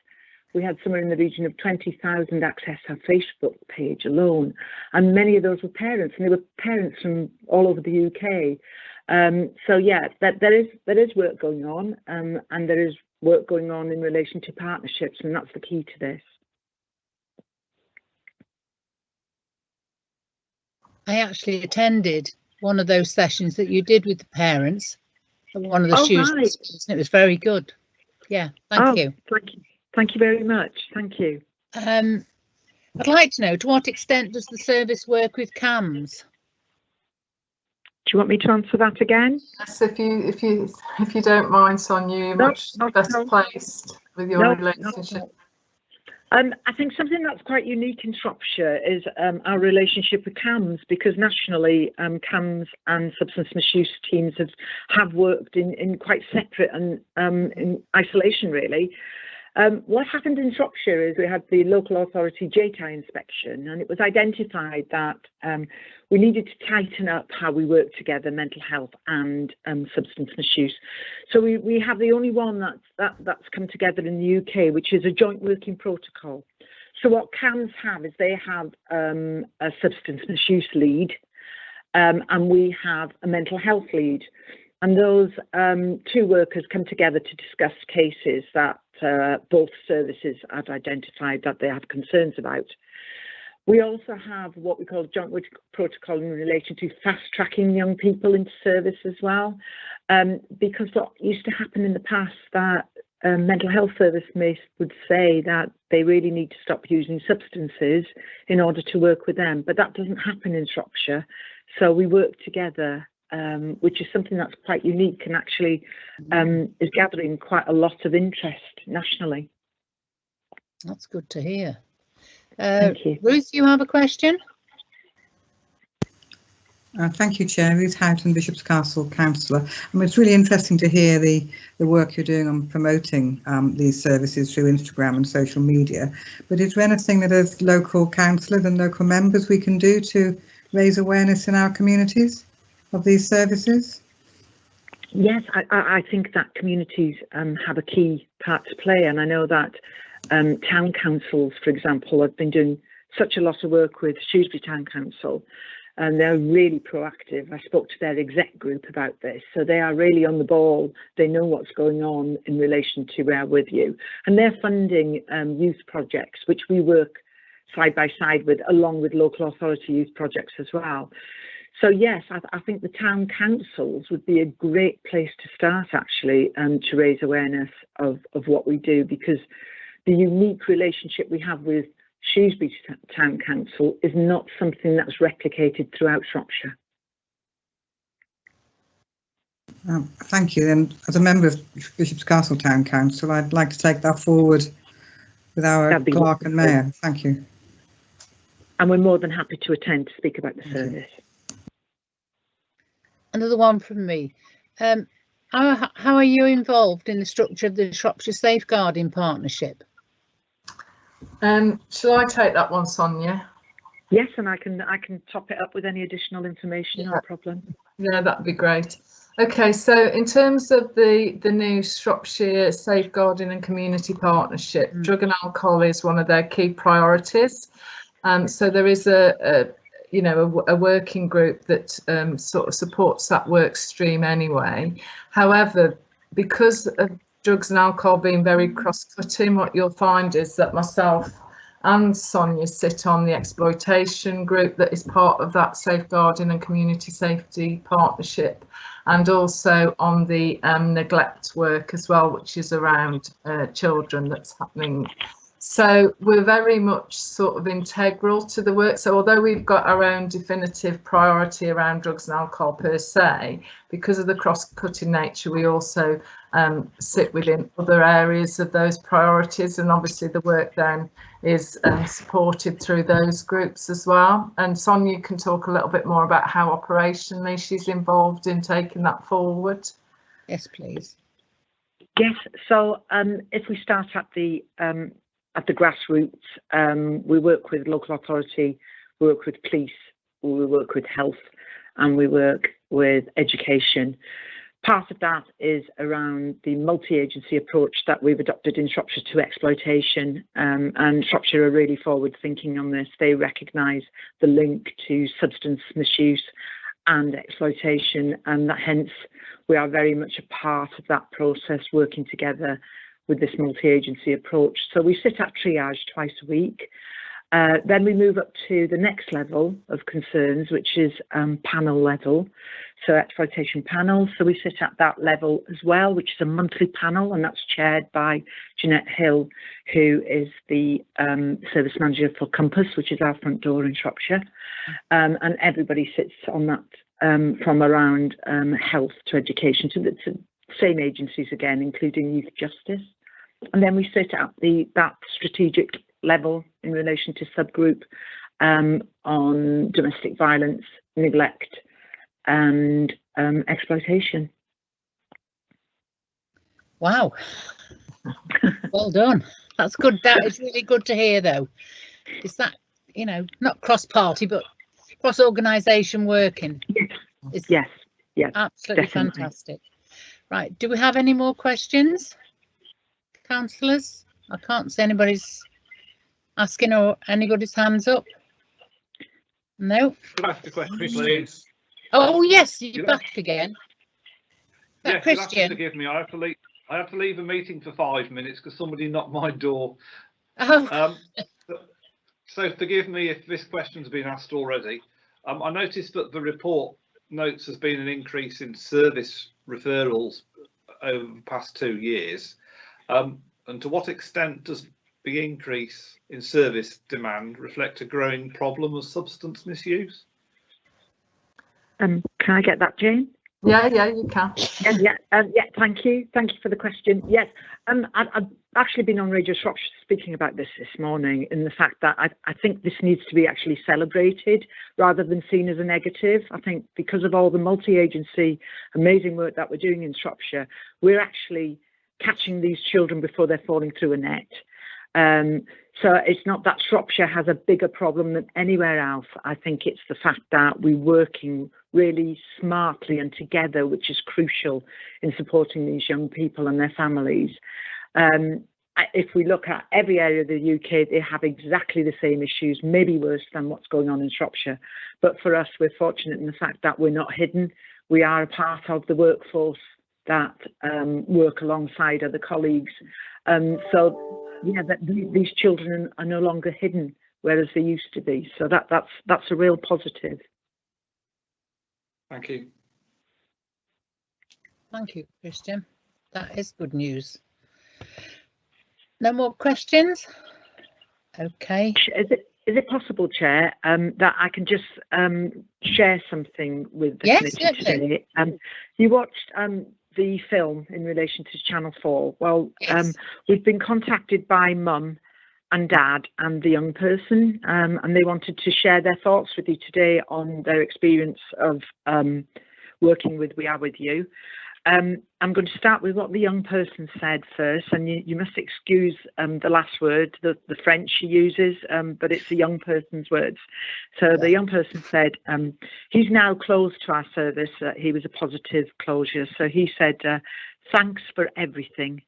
we had somewhere in the region of 20,000 access our Facebook page alone, and many of those were parents, and they were parents from all over the UK. So yeah, there is work going on, and there is work going on in relation to partnerships, and that's the key to this. I actually attended one of those sessions that you did with the parents at one of the shoes, right. And it was very good. Yeah, thank you. Thank you very much. Thank you. I'd like to know, to what extent does the service work with CAMS? Do you want me to answer that again? Yes, if you don't mind, Sonia, you're much better placed with your relationship. I think something that's quite unique in Shropshire is our relationship with CAMS, because nationally CAMS and substance misuse teams have worked in quite separate and in isolation, really. What happened in Shropshire is we had the local authority JTI inspection, and it was identified that we needed to tighten up how we work together, mental health and substance misuse. So we have the only one that's come together in the UK, which is a joint working protocol. So what CAMS have is they have a substance misuse lead, and we have a mental health lead. And those two workers come together to discuss cases that both services have identified that they have concerns about. We also have what we call joint work protocol in relation to fast-tracking young people into service as well, because what used to happen in the past that mental health service would say that they really need to stop using substances in order to work with them, but that doesn't happen in Shropshire. So we work together, which is something that's quite unique and actually is gathering quite a lot of interest nationally. That's good to hear. Thank you. Ruth, you have a question? Thank you, Chair. Ruth Houghton, Bishop's Castle Councillor. It's really interesting to hear the work you're doing on promoting these services through Instagram and social media. But is there anything that as local councillors and local members we can do to raise awareness in our communities of these services? Yes, I think that communities have a key part to play, and I know that town councils, for example, have been doing such a lot of work with Shrewsbury Town Council, and they're really proactive. I spoke to their exec group about this, so they are really on the ball. They know what's going on in relation to We're With You, and they're funding youth projects, which we work side by side with, along with local authority youth projects as well. So yes, I think the town councils would be a great place to start, actually, to raise awareness of what we do, because the unique relationship we have with Shrewsbury Town Council is not something that's replicated throughout Shropshire. Thank you. And as a member of Bishop's Castle Town Council, I'd like to take that forward with our clerk and mayor. Thank you. And we're more than happy to attend to speak about the service. Another one from me. How are you involved in the structure of the Shropshire Safeguarding Partnership? Shall I take that one, Sonia? Yes, and I can top it up with any additional information, no problem. Yeah, that'd be great. Okay, so in terms of the new Shropshire Safeguarding and Community Partnership, drug and alcohol is one of their key priorities. So there is a working group that sort of supports that work stream anyway. However, because of drugs and alcohol being very cross-cutting, what you'll find is that myself and Sonia sit on the exploitation group that is part of that Safeguarding and Community Safety Partnership, and also on the neglect work as well, which is around children that's happening So we're very much sort of integral to the work. So although we've got our own definitive priority around drugs and alcohol per se, because of the cross-cutting nature, we also sit within other areas of those priorities, and obviously the work then is supported through those groups as well. And Sonia can talk a little bit more about how operationally she's involved in taking that forward. Yes, please. Yes, so if we start at the grassroots, we work with local authority, we work with police, we work with health, and we work with education. Part of that is around the multi-agency approach that we've adopted in Shropshire to exploitation, and Shropshire are really forward thinking on this. They recognise the link to substance misuse and exploitation, and that hence we are very much a part of that process, working together with this multi-agency approach. So we sit at triage twice a week. Then we move up to the next level of concerns, which is panel level, so exploitation panels. So we sit at that level as well, which is a monthly panel, and that's chaired by Jeanette Hill, who is the service manager for Compass, which is our front door in Shropshire. And everybody sits on that from around health to education, to the same agencies again, including youth justice. And then we sit at that strategic level in relation to subgroup on domestic violence, neglect and exploitation. Wow. Well done. That's good. That is really good to hear, though. Is that, you know, not cross-party, but cross-organisation working? Yes. Yes. Absolutely definitely. Fantastic. Right. Do we have any more questions? Councillors? I can't see anybody's asking or anybody's hands up. No. Could I ask a question, please? Oh yes, you're back again. Yes, Christian. Forgive me. I have to leave a meeting for 5 minutes because somebody knocked my door. Oh. So forgive me if this question's been asked already. I noticed that the report notes there's been an increase in service referrals over the past 2 years. And to what extent does the increase in service demand reflect a growing problem of substance misuse? Can I get that, Jane? Yeah, you can. Yeah, thank you for the question. Yes, I've actually been on Radio Shropshire speaking about this morning, in the fact that I think this needs to be actually celebrated rather than seen as a negative. I think because of all the multi-agency amazing work that we're doing in Shropshire, we're actually catching these children before they're falling through a net. So it's not that Shropshire has a bigger problem than anywhere else. I think it's the fact that we're working really smartly and together, which is crucial in supporting these young people and their families. If we look at every area of the UK, they have exactly the same issues, maybe worse than what's going on in Shropshire. But for us, we're fortunate in the fact that we're not hidden. We are a part of the workforce that work alongside other colleagues. So yeah, that these children are no longer hidden, whereas they used to be. So that's a real positive. Thank you. Thank you, Christian. That is good news. No more questions? Okay. Is it possible, Chair, that I can just share something with the committee today? You watched the film in relation to Channel 4. Well, yes. We've been contacted by Mum and Dad and the young person, and they wanted to share their thoughts with you today on their experience of working with We Are With You. I'm going to start with what the young person said first, and you must excuse the last word, the French she uses, but it's a young person's words. So the young person said, he's now closed to our service. He was a positive closure. So he said, thanks for everything.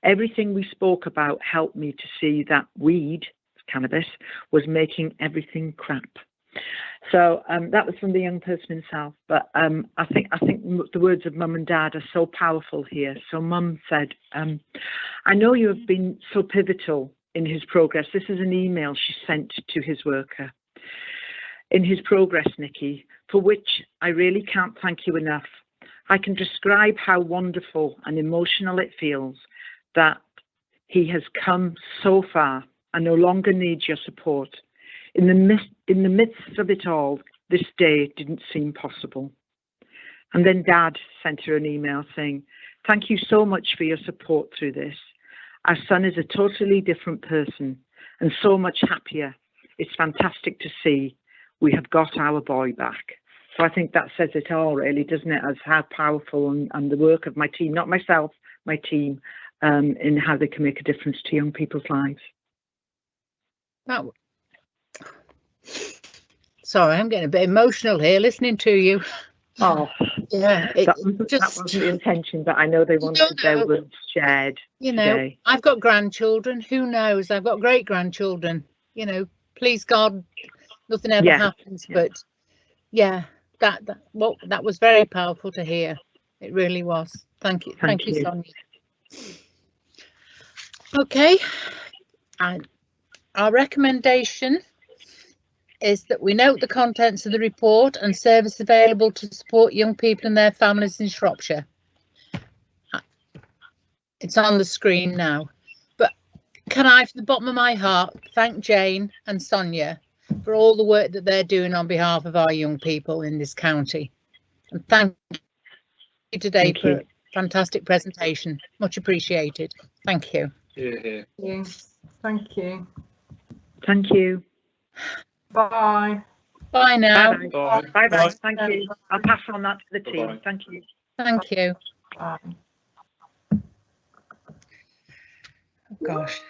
Everything we spoke about helped me to see that weed, cannabis, was making everything crap. So that was from the young person himself. But I think the words of Mum and Dad are so powerful here. So Mum said, I know you have been so pivotal in his progress. This is an email she sent to his worker. In his progress, Nikki, for which I really can't thank you enough. I can describe how wonderful and emotional it feels that he has come so far I no longer need your support. In the midst of it all, this day didn't seem possible. And then Dad sent her an email saying, "Thank you so much for your support through this. Our son is a totally different person and so much happier. It's fantastic to see. We have got our boy back." So I think that says it all, really, doesn't it, as how powerful and the work of my team, not myself, my team, in how they can make a difference to young people's lives. Sorry, I'm getting a bit emotional here listening to you. Oh, yeah, that wasn't the intention, but I know they wanted their words shared. You know, today. I've got grandchildren. Who knows? I've got great grandchildren. You know, please God, nothing ever happens. But yeah, that was very powerful to hear. It really was. Thank you. Thank you, Sonia. Okay, and our recommendation is that we note the contents of the report and service available to support young people and their families in Shropshire. It's on the screen now, but can I, from the bottom of my heart, thank Jane and Sonia for all the work that they're doing on behalf of our young people in this county. And thank you today for a fantastic presentation. Much appreciated. Thank you. Yeah. Thank you. Thank you. Bye. Bye now. Bye. Bye. Bye. Thank you. I'll pass on that to the team. Bye. Thank you. Thank you. Bye. Oh, gosh.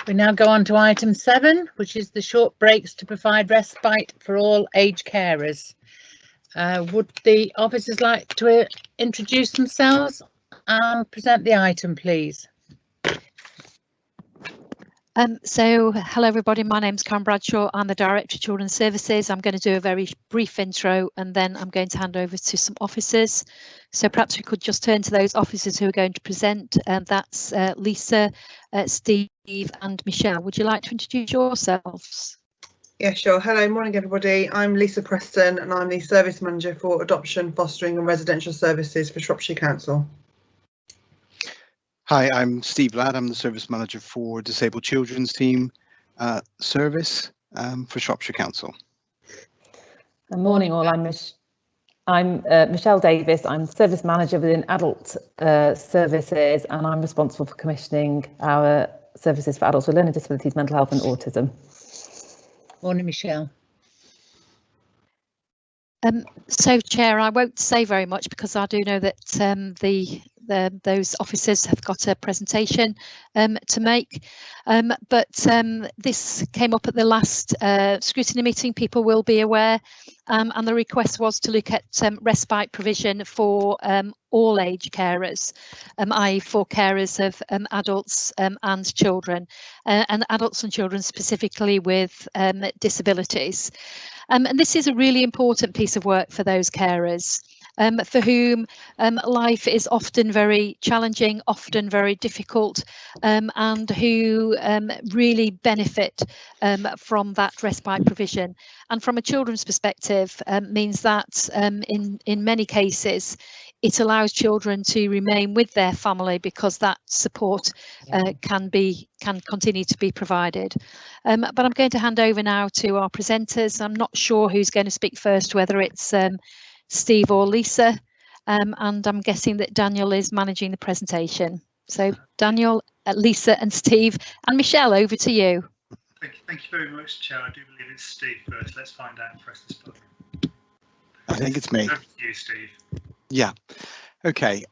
We now go on to item 7, which is the short breaks to provide respite for all age carers. Would the officers like to introduce themselves and present the item, please? So hello everybody, my name's Karen Bradshaw. I'm the Director of Children's Services. I'm going to do a very brief intro and then I'm going to hand over to some officers. So perhaps we could just turn to those officers who are going to present, and that's Lisa, Steve and Michelle. Would you like to introduce yourselves? Yeah, sure. Hello, morning everybody. I'm Lisa Preston and I'm the Service Manager for Adoption, Fostering and Residential Services for Shropshire Council. Hi, I'm Steve Ladd. I'm the Service Manager for Disabled Children's Team Service for Shropshire Council. Good morning all, I'm Michelle Davis. I'm Service Manager within Adult Services and I'm responsible for commissioning our services for adults with learning disabilities, mental health and autism. Morning, Michelle. So, Chair, I won't say very much because I do know that those officers have got a presentation to make, but this came up at the last scrutiny meeting, people will be aware, and the request was to look at respite provision for all age carers, i.e. for carers of adults and children, and adults and children specifically with disabilities. And this is a really important piece of work for those carers for whom life is often very challenging, often very difficult, and who really benefit from that respite provision. And from a children's perspective, means that in many cases, it allows children to remain with their family because that support can continue to be provided. But I'm going to hand over now to our presenters. I'm not sure who's going to speak first, whether it's Steve or Lisa, and I'm guessing that Daniel is managing the presentation. So Daniel, Lisa and Steve and Michelle, over to you. Thank you very much, Chair. I do believe it's Steve first. Let's find out and press this button. I think it's me. Over to you, Steve. Yeah. Okay.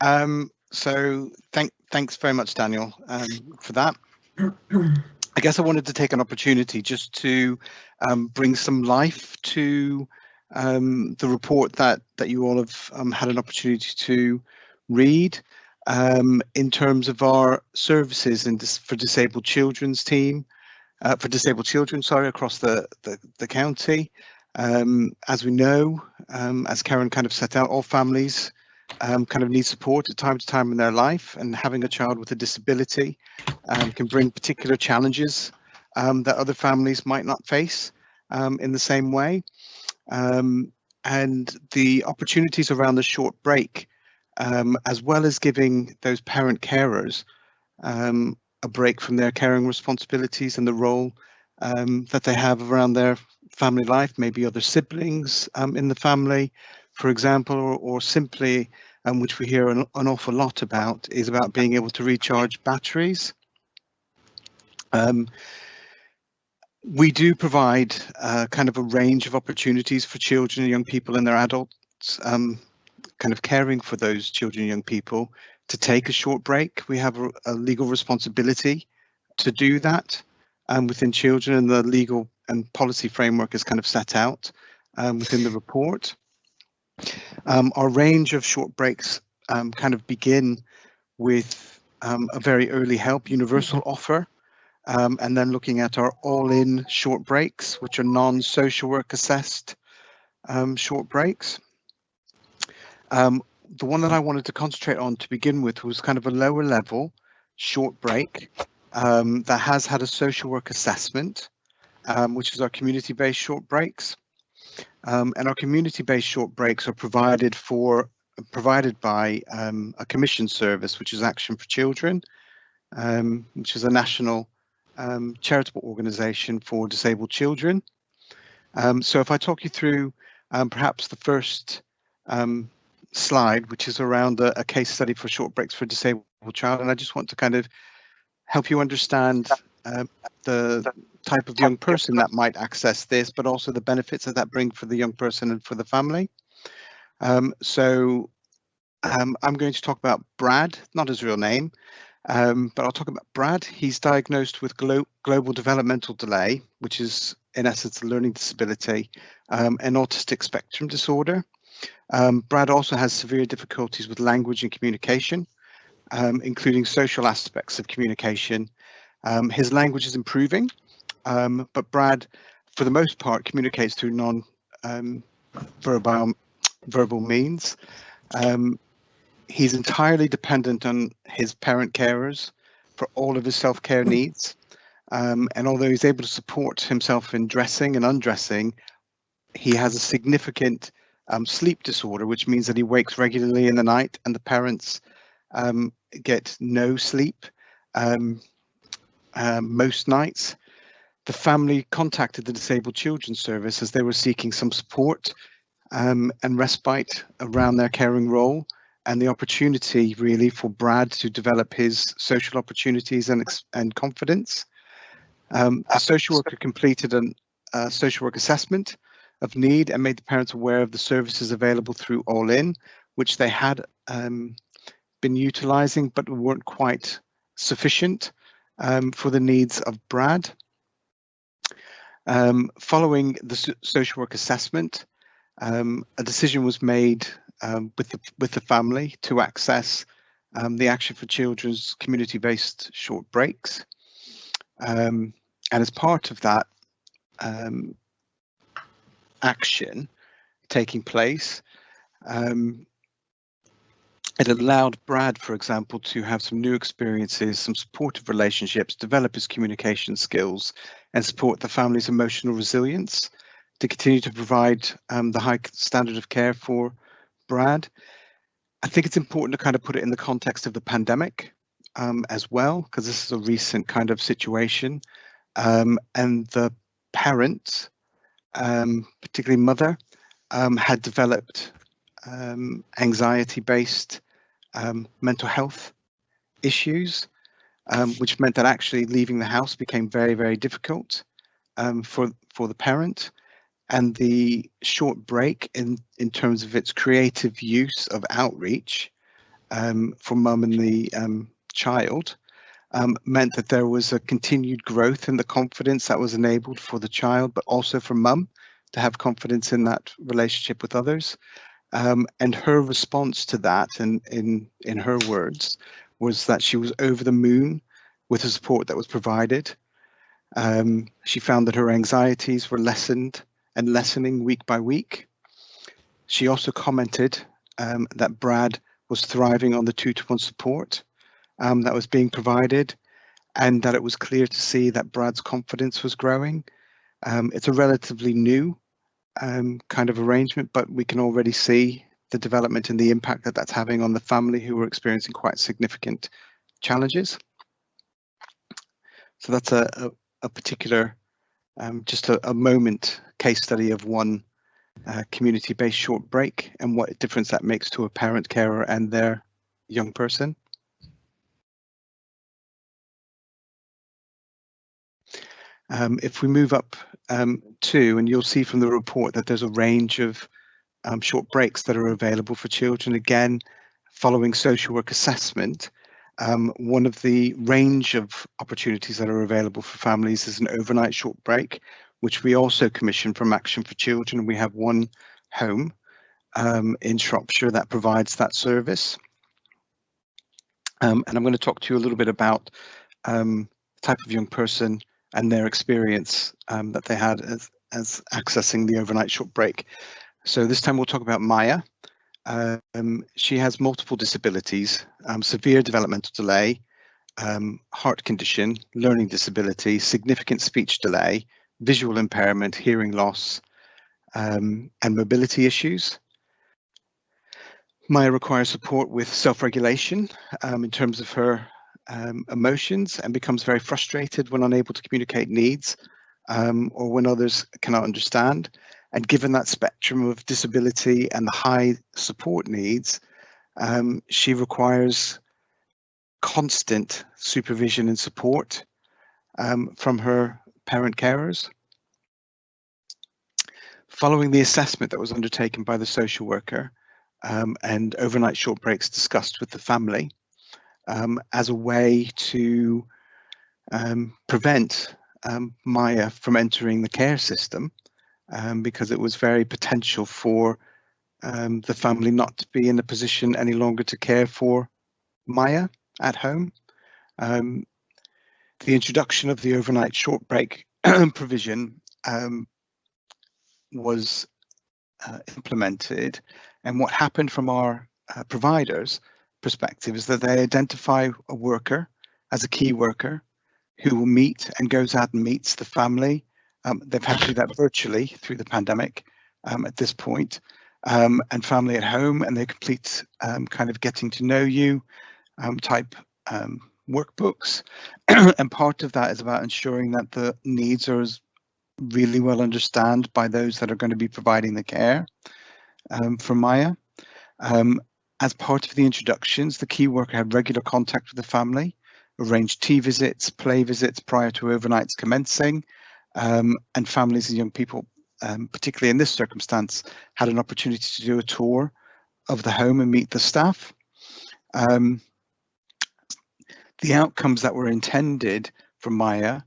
So thanks very much, Daniel, for that. I guess I wanted to take an opportunity just to bring some life to the report that you all have had an opportunity to read in terms of our services for disabled children's team, for disabled children, sorry, across the county. As we know, as Karen kind of set out, all families kind of need support at time to time in their life, and having a child with a disability can bring particular challenges that other families might not face in the same way. And the opportunities around the short break, as well as giving those parent carers a break from their caring responsibilities and the role that they have around their family life, maybe other siblings in the family, for example, or simply, which we hear an awful lot about, is about being able to recharge batteries. We do provide kind of a range of opportunities for children and young people and their adults, kind of caring for those children and young people to take a short break. We have a legal responsibility to do that within children, and the legal and policy framework is kind of set out within the report. Our range of short breaks kind of begin with a very early help universal offer, and then looking at our all-in short breaks, which are non-social work assessed short breaks. The one that I wanted to concentrate on to begin with was kind of a lower level short break that has had a social work assessment, which is our community-based short breaks. And our community-based short breaks are provided by a commission service, which is Action for Children, which is a national charitable organisation for disabled children. So if I talk you through perhaps the first slide, which is around a case study for short breaks for a disabled child, and I just want to kind of help you understand the type of young person that might access this, but also the benefits that bring for the young person and for the family. So I'm going to talk about Brad, not his real name, but I'll talk about Brad. He's diagnosed with global developmental delay, which is in essence a learning disability, and autistic spectrum disorder. Brad also has severe difficulties with language and communication, including social aspects of communication. His language is improving, but Brad, for the most part, communicates through non-verbal means. He's entirely dependent on his parent carers for all of his self-care needs. And although he's able to support himself in dressing and undressing, he has a significant sleep disorder, which means that he wakes regularly in the night, and the parents get no sleep most nights. The family contacted the Disabled Children's Service as they were seeking some support and respite around their caring role, and the opportunity really for Brad to develop his social opportunities and confidence. A social worker completed a social work assessment of need and made the parents aware of the services available through All In, which they had been utilising but weren't quite sufficient for the needs of Brad. Following the social work assessment, a decision was made with the family to access the Action for Children's community-based short breaks. And as part of that action taking place, it allowed Brad, for example, to have some new experiences, some supportive relationships, develop his communication skills, and support the family's emotional resilience to continue to provide the high standard of care for Brad. I think it's important to kind of put it in the context of the pandemic as well, because this is a recent kind of situation. And the parent, particularly mother, had developed anxiety-based mental health issues, which meant that actually leaving the house became very, very difficult for the parent. And the short break in terms of its creative use of outreach for mum and the child meant that there was a continued growth in the confidence that was enabled for the child, but also for mum to have confidence in that relationship with others. And her response to that, and in her words, was that she was over the moon with the support that was provided. She found that her anxieties were lessened and lessening week by week. She also commented that Brad was thriving on the 2-to-1 support that was being provided, and that it was clear to see that Brad's confidence was growing. It's a relatively new kind of arrangement, but we can already see the development and the impact that that's having on the family, who are experiencing quite significant challenges. So that's a particular, just a moment case study of one community-based short break and what difference that makes to a parent, carer and their young person. If we move up to, and you'll see from the report that there's a range of short breaks that are available for children. Again, following social work assessment, one of the range of opportunities that are available for families is an overnight short break, which we also commission from Action for Children. We have one home in Shropshire that provides that service. And I'm going to talk to you a little bit about the type of young person and their experience that they had as accessing the overnight short break. So this time we'll talk about Maya. She has multiple disabilities, severe developmental delay, heart condition, learning disability, significant speech delay, visual impairment, hearing loss, and mobility issues. Maya requires support with self-regulation in terms of her emotions, and becomes very frustrated when unable to communicate needs or when others cannot understand. And given that spectrum of disability and the high support needs, she requires constant supervision and support from her parent carers. Following the assessment that was undertaken by the social worker and overnight short breaks discussed with the family as a way to prevent Maya from entering the care system, because it was very potential for the family not to be in a position any longer to care for Maya at home. The introduction of the overnight short break provision was implemented, and what happened from our providers' perspective is that they identify a worker as a key worker who will meet and goes out and meets the family. They've had to do that virtually through the pandemic at this point, and family at home, and they complete kind of getting to know you type workbooks. And part of that is about ensuring that the needs are really well understood by those that are going to be providing the care for Maya. As part of the introductions, the key worker had regular contact with the family, arranged tea visits, play visits prior to overnights commencing, and families and young people, particularly in this circumstance, had an opportunity to do a tour of the home and meet the staff. The outcomes that were intended for Maya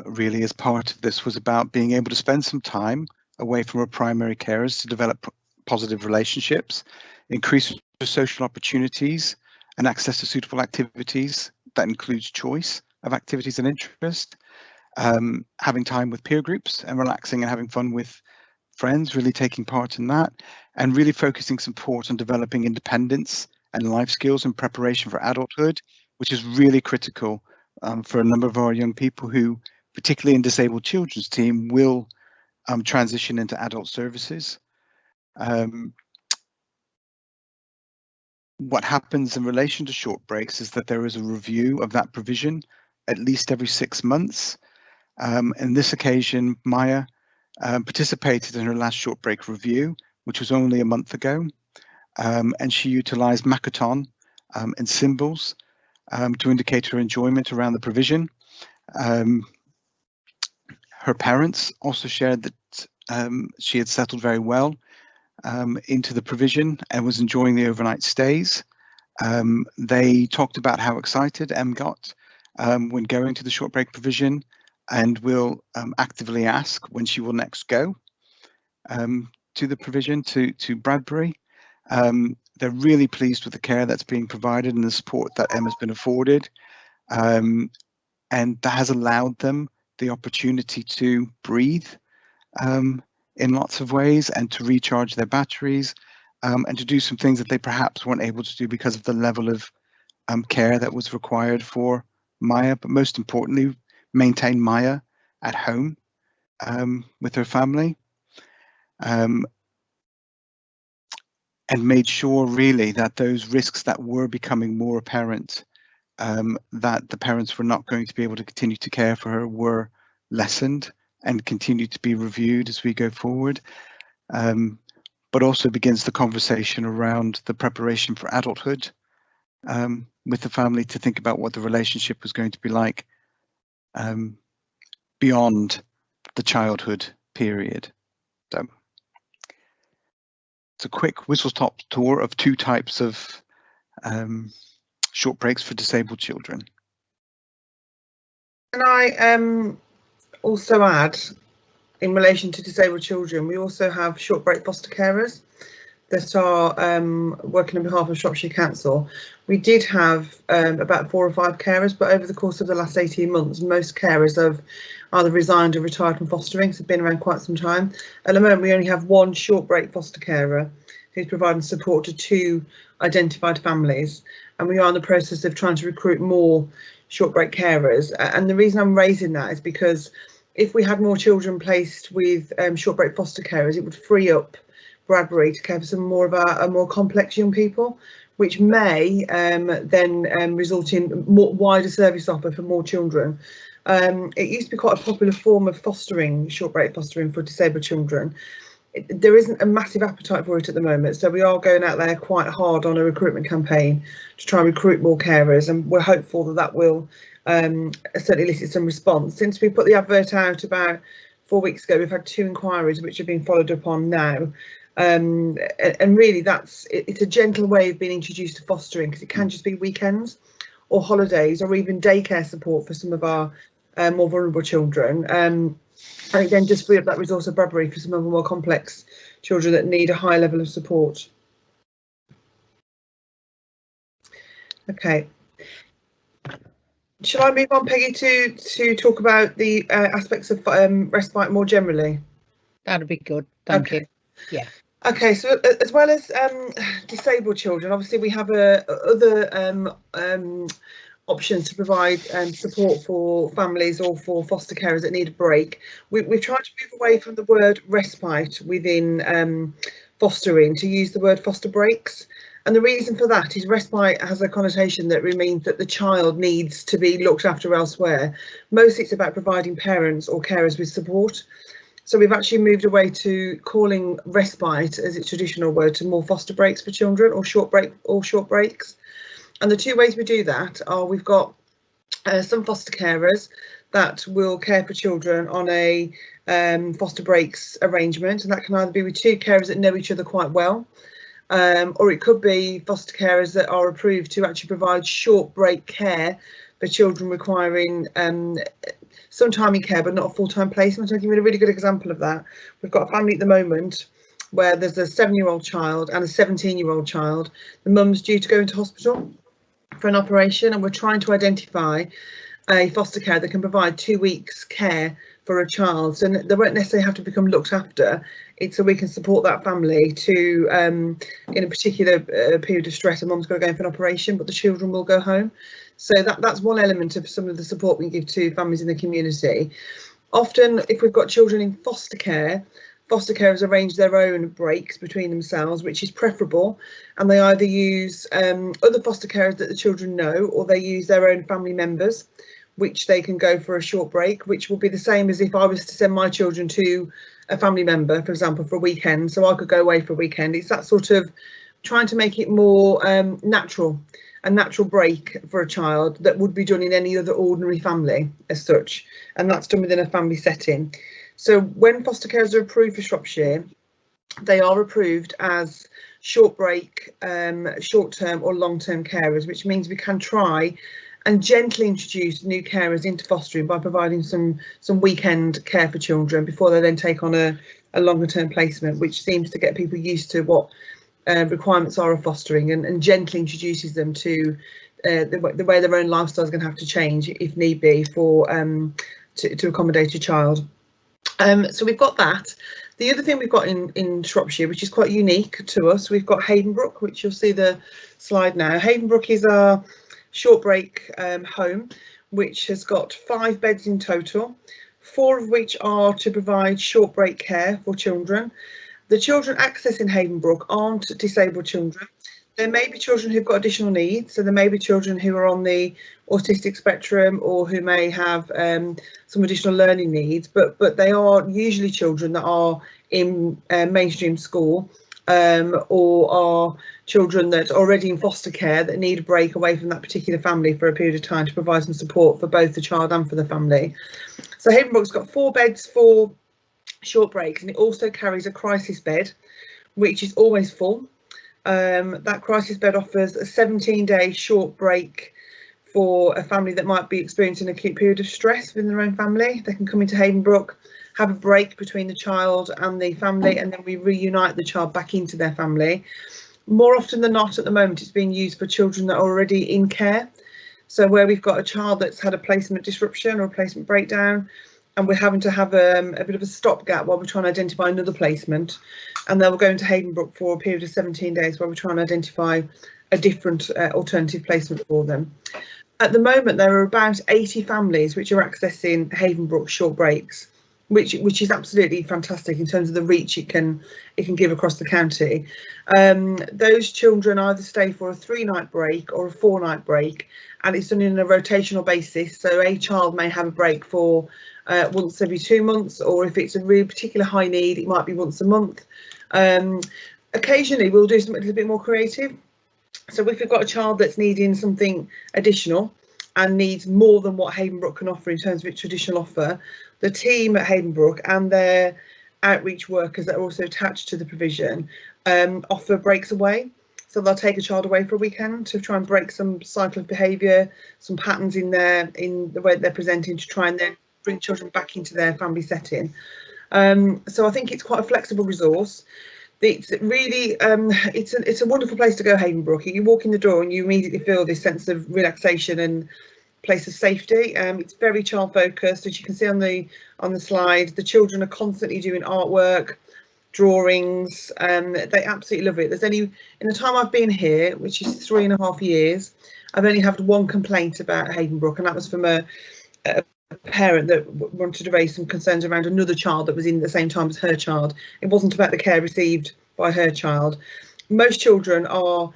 really as part of this was about being able to spend some time away from her primary carers to develop positive relationships, increase her social opportunities and access to suitable activities. That includes choice of activities and interest, having time with peer groups and relaxing and having fun with friends, really taking part in that, and really focusing support on developing independence and life skills in preparation for adulthood, which is really critical for a number of our young people who, particularly in disabled children's team, will transition into adult services. What happens in relation to short breaks is that there is a review of that provision at least every 6 months. In this occasion, Maya participated in her last short break review, which was only a month ago, and she utilised Makaton and symbols to indicate her enjoyment around the provision. Her parents also shared that she had settled very well into the provision and was enjoying the overnight stays. They talked about how excited Em got when going to the short break provision, and will actively ask when she will next go to the provision to Bradbury. They're really pleased with the care that's being provided and the support that Em has been afforded, and that has allowed them the opportunity to breathe in lots of ways and to recharge their batteries, and to do some things that they perhaps weren't able to do because of the level of care that was required for Maya, but most importantly, maintain Maya at home with her family, and made sure really that those risks that were becoming more apparent that the parents were not going to be able to continue to care for her were lessened and continue to be reviewed as we go forward, but also begins the conversation around the preparation for adulthood with the family to think about what the relationship was going to be like beyond the childhood period. So it's a quick whistle-stop tour of 2 types of short breaks for disabled children. Can I also add, in relation to disabled children, we also have short break foster carers that are working on behalf of Shropshire Council. We did have about 4 or 5 carers, but over the course of the last 18 months, most carers have either resigned or retired from fostering, so have been around quite some time. At the moment, we only have 1 short break foster carer who's providing support to 2 identified families, and we are in the process of trying to recruit more short break carers. And the reason I'm raising that is because if we had more children placed with short break foster carers, it would free up Bradbury to care for some more of our more complex young people, which may then result in more wider service offer for more children. It used to be quite a popular form of fostering, short break fostering for disabled children. There isn't a massive appetite for it at the moment, so we are going out there quite hard on a recruitment campaign to try and recruit more carers, and we're hopeful that that will certainly elicit some response. Since we put the advert out about 4 weeks ago, we've had 2 inquiries which have been followed up on now. And really it's a gentle way of being introduced to fostering, because it can just be weekends or holidays or even daycare support for some of our more vulnerable children. And it then just free up that resource of Bradbury for some of the more complex children that need a high level of support. Okay. Shall I move on, Peggy, to talk about the aspects of respite more generally? That'd be good. Thank you. Yeah. Okay, so as well as disabled children, obviously we have other options to provide support for families or for foster carers that need a break. We've tried to move away from the word respite within fostering to use the word foster breaks. And the reason for that is respite has a connotation that means that the child needs to be looked after elsewhere. Mostly it's about providing parents or carers with support. So we've actually moved away to calling respite as its traditional word to more foster breaks for children, or short breaks. And the 2 ways we do that are we've got some foster carers that will care for children on a foster breaks arrangement, and that can either be with 2 carers that know each other quite well, or it could be foster carers that are approved to actually provide short break care for children requiring some time in care but not a full-time placement. I'll give you a really good example of that. We've got a family at the moment where there's a 7-year-old child and a 17-year-old child. The mum's due to go into hospital for an operation, and we're trying to identify a foster care that can provide 2 weeks care for a child, so they won't necessarily have to become looked after. It's so we can support that family to in a particular period of stress, a mum's got to go in for an operation but the children will go home. So that's one element of some of the support we give to families in the community. Often if we've got children in foster carers arrange their own breaks between themselves, which is preferable, and they either use other foster carers that the children know, or they use their own family members, which they can go for a short break, which will be the same as if I was to send my children to a family member, for example, for a weekend, so I could go away for a weekend. It's that sort of trying to make it more a natural break for a child that would be done in any other ordinary family as such, and that's done within a family setting. So when foster carers are approved for Shropshire, they are approved as short break, short-term or long-term carers, which means we can try and gently introduce new carers into fostering by providing some weekend care for children before they then take on a longer-term placement, which seems to get people used to what requirements are of fostering, and gently introduces them to the way their own lifestyle is going to have to change if need be for to accommodate a child. So we've got that. The other thing we've got in Shropshire, which is quite unique to us, we've got Havenbrook, which you'll see the slide now. Havenbrook is our short break home, which has got 5 beds in total, 4 of which are to provide short break care for children. The children accessing Havenbrook aren't disabled children. There may be children who've got additional needs, so there may be children who are on the autistic spectrum or who may have some additional learning needs, but they are usually children that are in mainstream school or are children that are already in foster care that need a break away from that particular family for a period of time to provide some support for both the child and for the family. So Havenbrook's got 4 beds for short breaks, and it also carries a crisis bed, which is always full. That crisis bed offers a 17-day short break for a family that might be experiencing an acute period of stress within their own family. They can come into Havenbrook, have a break between the child and the family, and then we reunite the child back into their family. More often than not, at the moment, it's being used for children that are already in care. So where we've got a child that's had a placement disruption or a placement breakdown, and we're having to have a bit of a stopgap while we're trying to identify another placement, and then we'll go into Havenbrook for a period of 17 days where we're trying to identify a different alternative placement for them. At the moment, there are about 80 families which are accessing Havenbrook short breaks, which is absolutely fantastic in terms of the reach it can give across the county. Those children either stay for a 3-night break or a 4-night break, and it's done in a rotational basis. So a child may have a break for once every 2 months, or if it's a really particular high need, it might be once a month. Occasionally we'll do something a little bit more creative. So if we've got a child that's needing something additional and needs more than what Havenbrook can offer in terms of its traditional offer, the team at Havenbrook and their outreach workers that are also attached to the provision offer breaks away. So they'll take a child away for a weekend to try and break some cycle of behaviour, some patterns in the way they're presenting, to try and then bring children back into their family setting. So I think it's quite a flexible resource. It's really it's a wonderful place to go, Havenbrook. You walk in the door and you immediately feel this sense of relaxation and place of safety. It's very child focused, as you can see on the slide. The children are constantly doing artwork, drawings. They absolutely love it. There's only, in the time I've been here, which is 3.5 years, I've only had one complaint about Havenbrook, and that was from a parent that wanted to raise some concerns around another child that was in at the same time as her child. It wasn't about the care received by her child. Most children are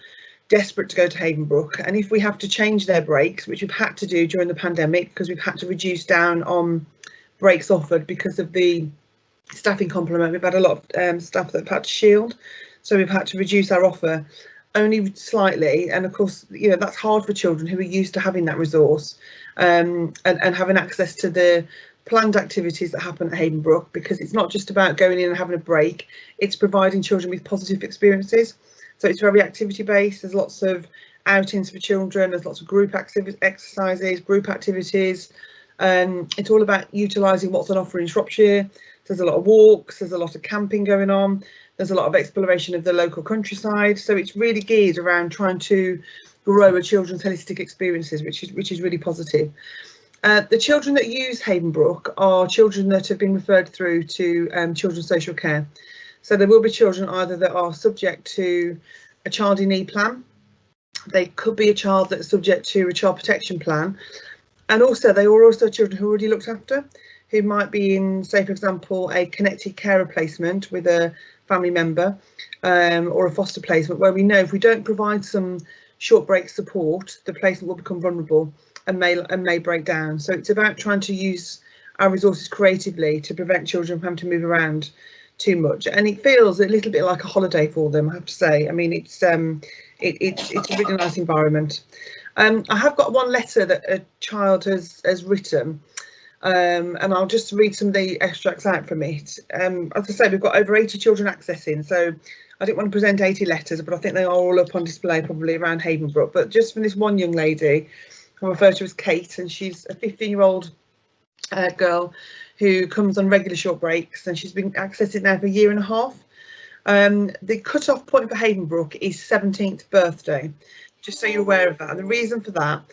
desperate to go to Havenbrook, and if we have to change their breaks, which we've had to do during the pandemic because we've had to reduce down on breaks offered because of the staffing complement, we've had a lot of staff that have had to shield, so we've had to reduce our offer only slightly. And of course, you know, that's hard for children who are used to having that resource and having access to the planned activities that happen at Havenbrook, because it's not just about going in and having a break, it's providing children with positive experiences. So it's very activity based. There's lots of outings for children, there's lots of group exercises, group activities. It's all about utilising what's on offer in Shropshire. There's a lot of walks, there's a lot of camping going on, there's a lot of exploration of the local countryside. So it's really geared around trying to grow a children's holistic experiences, which is really positive. The children that use Havenbrook are children that have been referred through to children's social care. So there will be children either that are subject to a child in need plan, they could be a child that's subject to a child protection plan, and also they are also children who are already looked after, who might be in, say for example, a connected carer placement with a family member or a foster placement, where we know if we don't provide some short break support, the placement will become vulnerable and may break down. So it's about trying to use our resources creatively to prevent children from having to move around too much, and it feels a little bit like a holiday for them, I have to say. I mean, it's a really nice environment. I have got one letter that a child has written, and I'll just read some of the extracts out from it. As I say, we've got over 80 children accessing, so I didn't want to present 80 letters, but I think they are all up on display probably around Havenbrook. But just from this one young lady, I refer to as Kate, and she's a 15-year-old girl who comes on regular short breaks, and she's been accessing now for 1.5 years. The cut-off point for Havenbrook is 17th birthday, just so you're aware of that. And the reason for that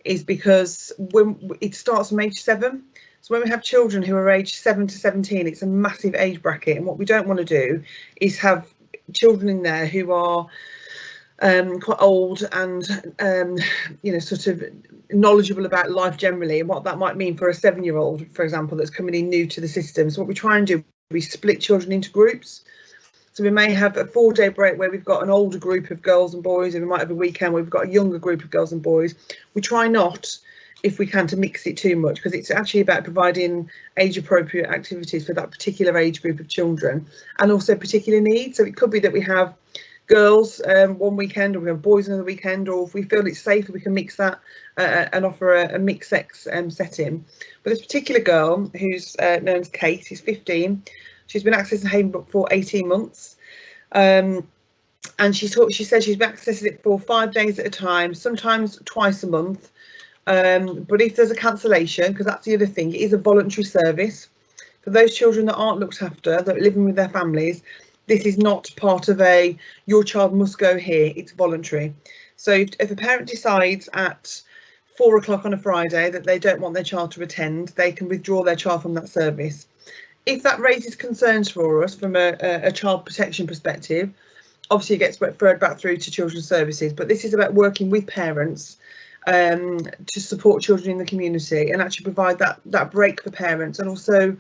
is because when it starts from age 7, so when we have children who are aged 7 to 17, it's a massive age bracket, and what we don't want to do is have children in there who are quite old and you know, sort of knowledgeable about life generally and what that might mean for a 7-year-old, for example, that's coming in new to the system. So what we try and do, we split children into groups. So we may have a 4-day break where we've got an older group of girls and boys, and we might have a weekend where we've got a younger group of girls and boys. We try not, if we can, to mix it too much, because it's actually about providing age appropriate activities for that particular age group of children, and also particular needs. So it could be that we have girls one weekend, or we have boys another weekend, or if we feel it's safe, we can mix that and offer a mixed sex setting. But this particular girl, who's known as Kate, is 15. She's been accessing Havenbrook for 18 months. And she said she's been accessing it for 5 days at a time, sometimes twice a month. But if there's a cancellation, because that's the other thing, it is a voluntary service. For those children that aren't looked after, that are living with their families, this is not part of a, your child must go here, it's voluntary. So if a parent decides at 4 o'clock on a Friday that they don't want their child to attend, they can withdraw their child from that service. If that raises concerns for us from a child protection perspective, obviously it gets referred back through to Children's Services, but this is about working with parents to support children in the community and actually provide that break for parents, and also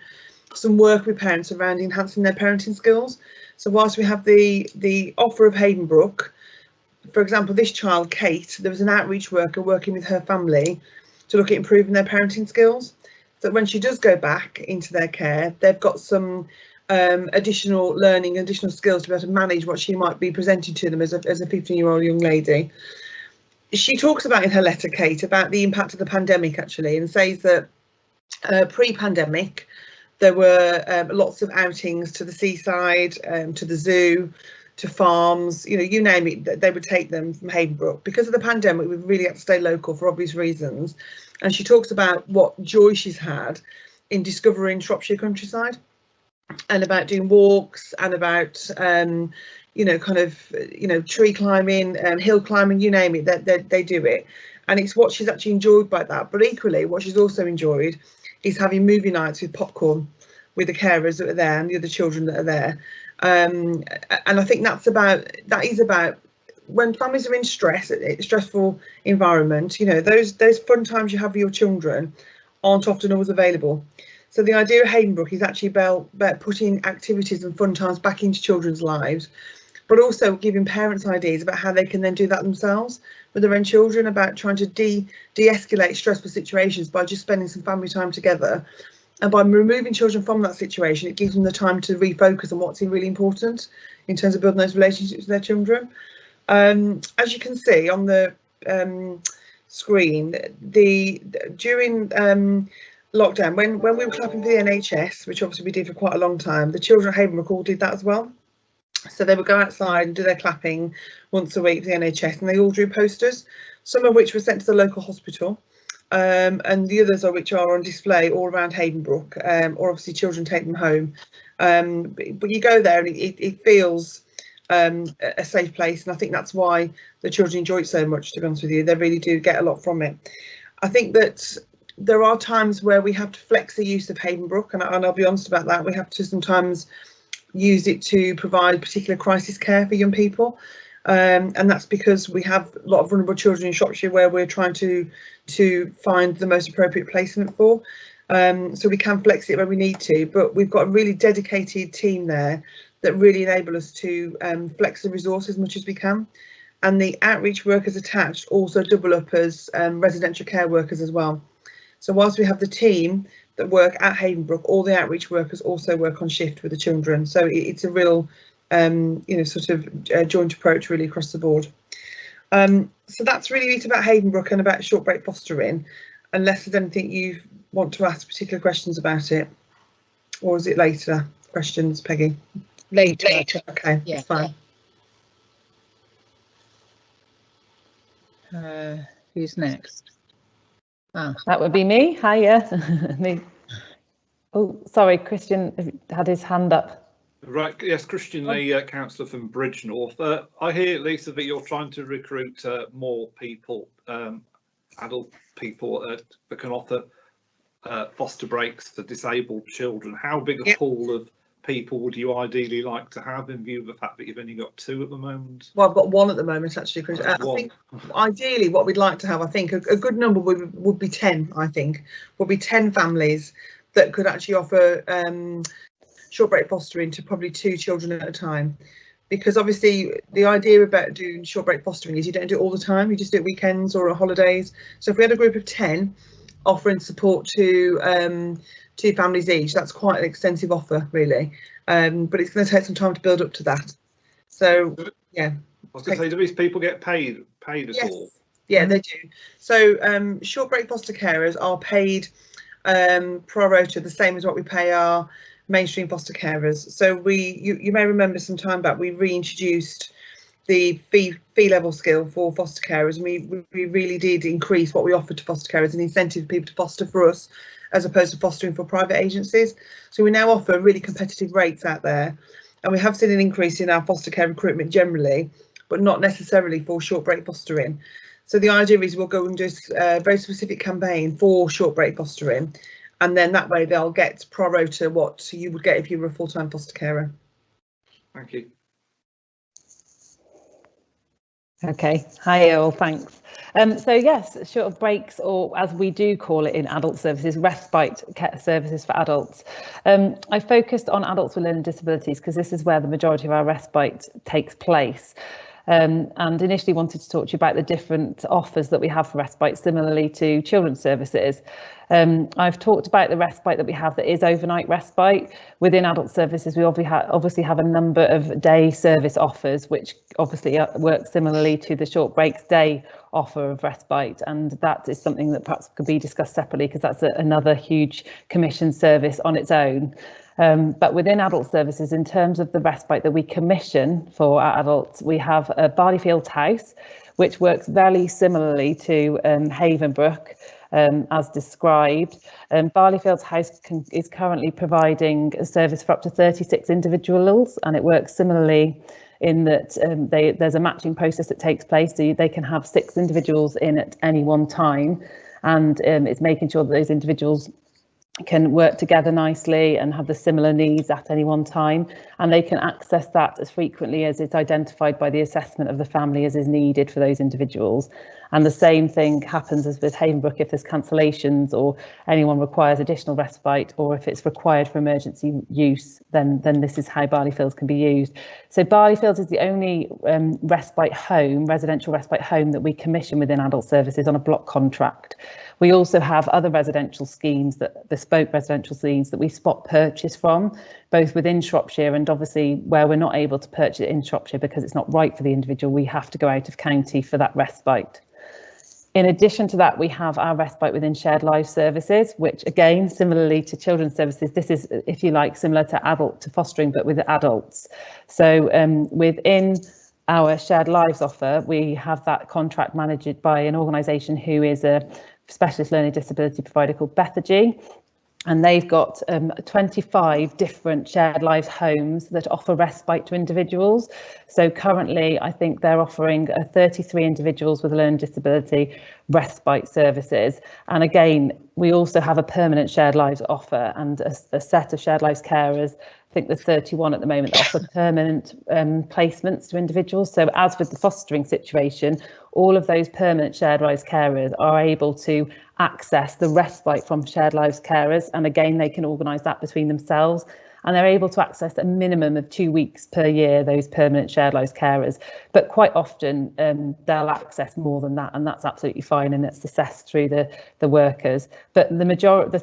some work with parents around enhancing their parenting skills. So whilst we have the offer of Havenbrook, for example, this child, Kate, there was an outreach worker working with her family to look at improving their parenting skills. So when she does go back into their care, they've got some additional learning, additional skills to be able to manage what she might be presenting to them as a 15-year-old young lady. She talks about in her letter, Kate, about the impact of the pandemic actually, and says that pre-pandemic there were lots of outings to the seaside, to the zoo, to farms, you know, you name it, they would take them from Havenbrook. Because of the pandemic, we've really had to stay local for obvious reasons. And she talks about what joy she's had in discovering Shropshire countryside, and about doing walks, and about you know, kind of, you know, tree climbing, hill climbing, you name it, they do it. And it's what she's actually enjoyed by that. But equally, what she's also enjoyed is having movie nights with popcorn with the carers that are there and the other children that are there. And I think that is about when families are in stressful environment, you know, those fun times you have with your children aren't often always available. So the idea of Havenbrook is actually about putting activities and fun times back into children's lives, but also giving parents ideas about how they can then do that themselves with their own children, about trying to de-escalate stressful situations by just spending some family time together. And by removing children from that situation, it gives them the time to refocus on what's really important in terms of building those relationships with their children. As you can see on the screen, during lockdown, when we were clapping for the NHS, which obviously we did for quite a long time, the children at Havenbrook all did that as well. So they would go outside and do their clapping once a week for the NHS, and they all drew posters, some of which were sent to the local hospital. And the others are which are on display all around Havenbrook, or obviously children take them home. But you go there and it feels a safe place, and I think that's why the children enjoy it so much, to be honest with you. They really do get a lot from it. I think that there are times where we have to flex the use of Havenbrook, and I'll be honest about that. We have to sometimes use it to provide particular crisis care for young people. And that's because we have a lot of vulnerable children in Shropshire where we're trying to find the most appropriate placement for. So we can flex it when we need to, but we've got a really dedicated team there that really enable us to flex the resources as much as we can. And the outreach workers attached also double up as residential care workers as well. So whilst we have the team that work at Havenbrook, all the outreach workers also work on shift with the children. So it's a real you know, sort of joint approach really across the board. So that's really it about Havenbrook and about short break fostering, unless there's anything you want to ask particular questions about it, or is it later questions, Peggy? Later. Okay, yeah, that's fine. Who's next? That would be me. Hiya. Me. Oh, sorry, Christian had his hand up. Right, yes, Christian Lee, councillor from Bridgenorth. I hear, Lisa, that you're trying to recruit more people, adult people that can offer foster breaks for disabled children. How big a pool of people would you ideally like to have, in view of the fact that you've only got 2 at the moment? Well, I've got 1 at the moment, actually, Chris. I think ideally what we'd like to have, I think a good number would be 10, I think, would be 10 families that could actually offer short break fostering to probably 2 children at a time, because obviously the idea about doing short break fostering is you don't do it all the time, you just do it weekends or on holidays. So if we had a group of 10 offering support to 2 families each, that's quite an extensive offer really, but it's going to take some time to build up to that. So yeah, I was going to say, do these people get paid at all? Yeah, they do. So short break foster carers are paid pro rata, the same as what we pay our mainstream foster carers. So you may remember some time back we reintroduced the fee level scale for foster carers, and we really did increase what we offered to foster carers, an incentive for people to foster for us as opposed to fostering for private agencies. So we now offer really competitive rates out there, and we have seen an increase in our foster care recruitment generally, but not necessarily for short break fostering. So the idea is we'll go and do a very specific campaign for short break fostering, and then that way they'll get pro rata what you would get if you were a full-time foster carer. Thank you. Okay, hi all, thanks. So yes, short breaks, or as we do call it in adult services, respite services for adults. I focused on adults with learning disabilities because this is where the majority of our respite takes place. And initially wanted to talk to you about the different offers that we have for respite, similarly to children's services. I've talked about the respite that we have that is overnight respite. Within adult services, we obviously have a number of day service offers, which obviously work similarly to the short breaks day offer of respite, and that is something that perhaps could be discussed separately because that's another huge commission service on its own. But within adult services, in terms of the respite that we commission for our adults, we have a Barley House, which works very similarly to Havenbrook, as described. Barley House is currently providing a service for up to 36 individuals, and it works similarly in that there's a matching process that takes place, so they can have 6 individuals in at any one time, and it's making sure that those individuals can work together nicely and have the similar needs at any one time, and they can access that as frequently as it's identified by the assessment of the family as is needed for those individuals. And the same thing happens as with Havenbrook if there's cancellations or anyone requires additional respite, or if it's required for emergency use, then this is how Barley can be used. So Barley is the only respite home, residential respite home, that we commission within adult services on a block contract. We also have other residential schemes, bespoke residential schemes that we spot purchase from, both within Shropshire and obviously where we're not able to purchase it in Shropshire because it's not right for the individual, we have to go out of county for that respite. In addition to that, we have our respite within shared life services, which again, similarly to children's services, this is, if you like, similar to fostering, but with adults. So within our shared lives offer, we have that contract managed by an organisation who is a specialist learning disability provider called Bethergy, and they've got 25 different shared lives homes that offer respite to individuals. So currently, I think they're offering 33 individuals with a learning disability respite services. And again, we also have a permanent shared lives offer and a set of shared lives carers. I think there's 31 at the moment that offer permanent placements to individuals. So as with the fostering situation, all of those permanent shared lives carers are able to access the respite from shared lives carers, and again they can organise that between themselves, and they're able to access a minimum of 2 weeks per year, those permanent shared lives carers, but quite often they'll access more than that, and that's absolutely fine, and it's assessed through the workers. But the majority,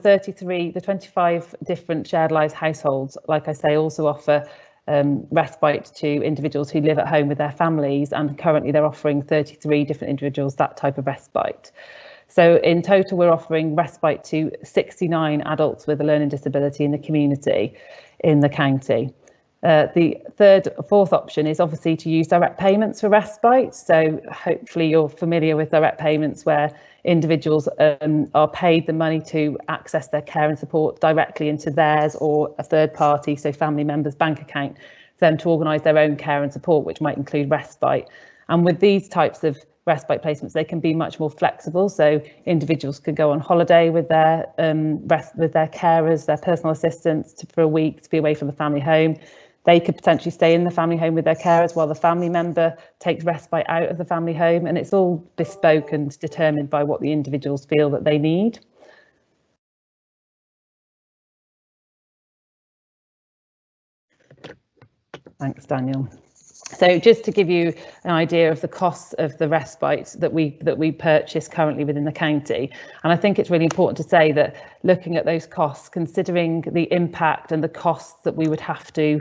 the 25 different shared lives households, like I say, also offer respite to individuals who live at home with their families, and currently they're offering 33 different individuals that type of respite. So in total, we're offering respite to 69 adults with a learning disability in the community in the county. The fourth option is obviously to use direct payments for respite. So hopefully you're familiar with direct payments where individuals are paid the money to access their care and support directly into theirs or a third party, so family members' bank account, for them to organise their own care and support, which might include respite. And with these types of respite placements, they can be much more flexible, so individuals could go on holiday with their carers, their personal assistants for a week to be away from the family home. They could potentially stay in the family home with their carers while the family member takes respite out of the family home, and it's all bespoke and determined by what the individuals feel that they need. Thanks, Daniel. So just to give you an idea of the costs of the respite that we purchase currently within the county, and I think it's really important to say that looking at those costs, considering the impact and the costs that we would have to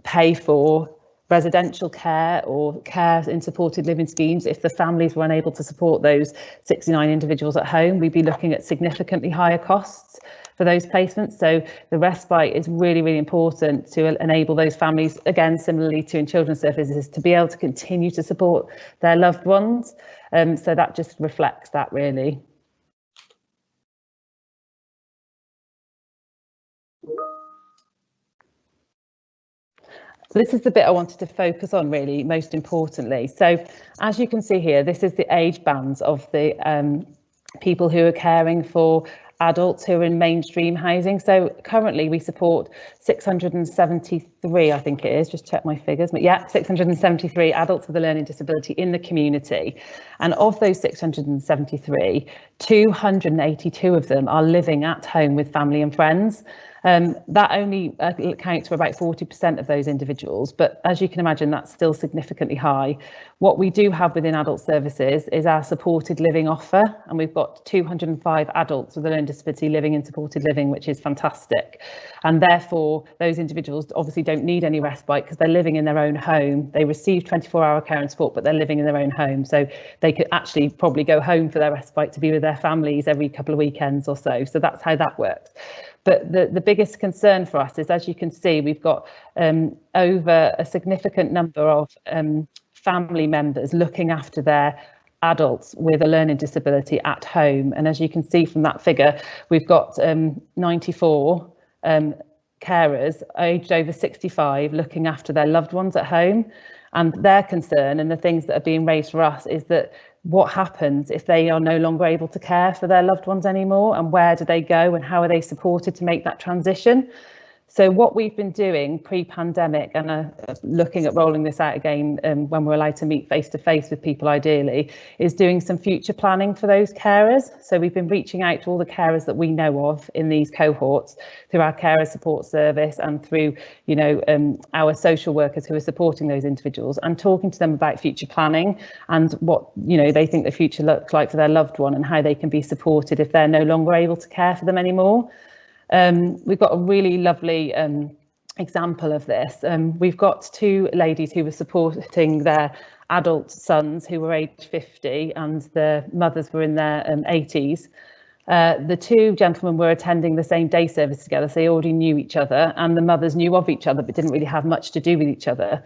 pay for residential care or care in supported living schemes, if the families were unable to support those 69 individuals at home, we'd be looking at significantly higher costs for those placements. So the respite is really, really important to enable those families, again, similarly to in children's services, to be able to continue to support their loved ones. So that just reflects that, really. So this is the bit I wanted to focus on, really, most importantly. So as you can see here, this is the age bands of the people who are caring for adults who are in mainstream housing. So currently we support 673, I think it is, just check my figures, but yeah, 673 adults with a learning disability in the community. And of those 673, 282 of them are living at home with family and friends. That only accounts for about 40% of those individuals, but as you can imagine, that's still significantly high. What we do have within adult services is our supported living offer, and we've got 205 adults with a learning disability living in supported living, which is fantastic. And therefore, those individuals obviously don't need any respite because they're living in their own home. They receive 24-hour care and support, but they're living in their own home. So they could actually probably go home for their respite to be with their families every couple of weekends or so. So that's how that works. But the biggest concern for us is, as you can see, we've got over a significant number of family members looking after their adults with a learning disability at home. And as you can see from that figure, we've got 94 carers aged over 65 looking after their loved ones at home. And their concern and the things that are being raised for us is that what happens if they are no longer able to care for their loved ones anymore, and where do they go and how are they supported to make that transition? So what we've been doing pre-pandemic, and looking at rolling this out again when we're allowed to meet face to face with people ideally, is doing some future planning for those carers. So we've been reaching out to all the carers that we know of in these cohorts through our carer support service and through, our social workers who are supporting those individuals, and talking to them about future planning and what, they think the future looks like for their loved one and how they can be supported if they're no longer able to care for them anymore. We've got a really lovely example of this. We've got two ladies who were supporting their adult sons who were aged 50 and the mothers were in their 80s. The two gentlemen were attending the same day service together, so they already knew each other, and the mothers knew of each other but didn't really have much to do with each other.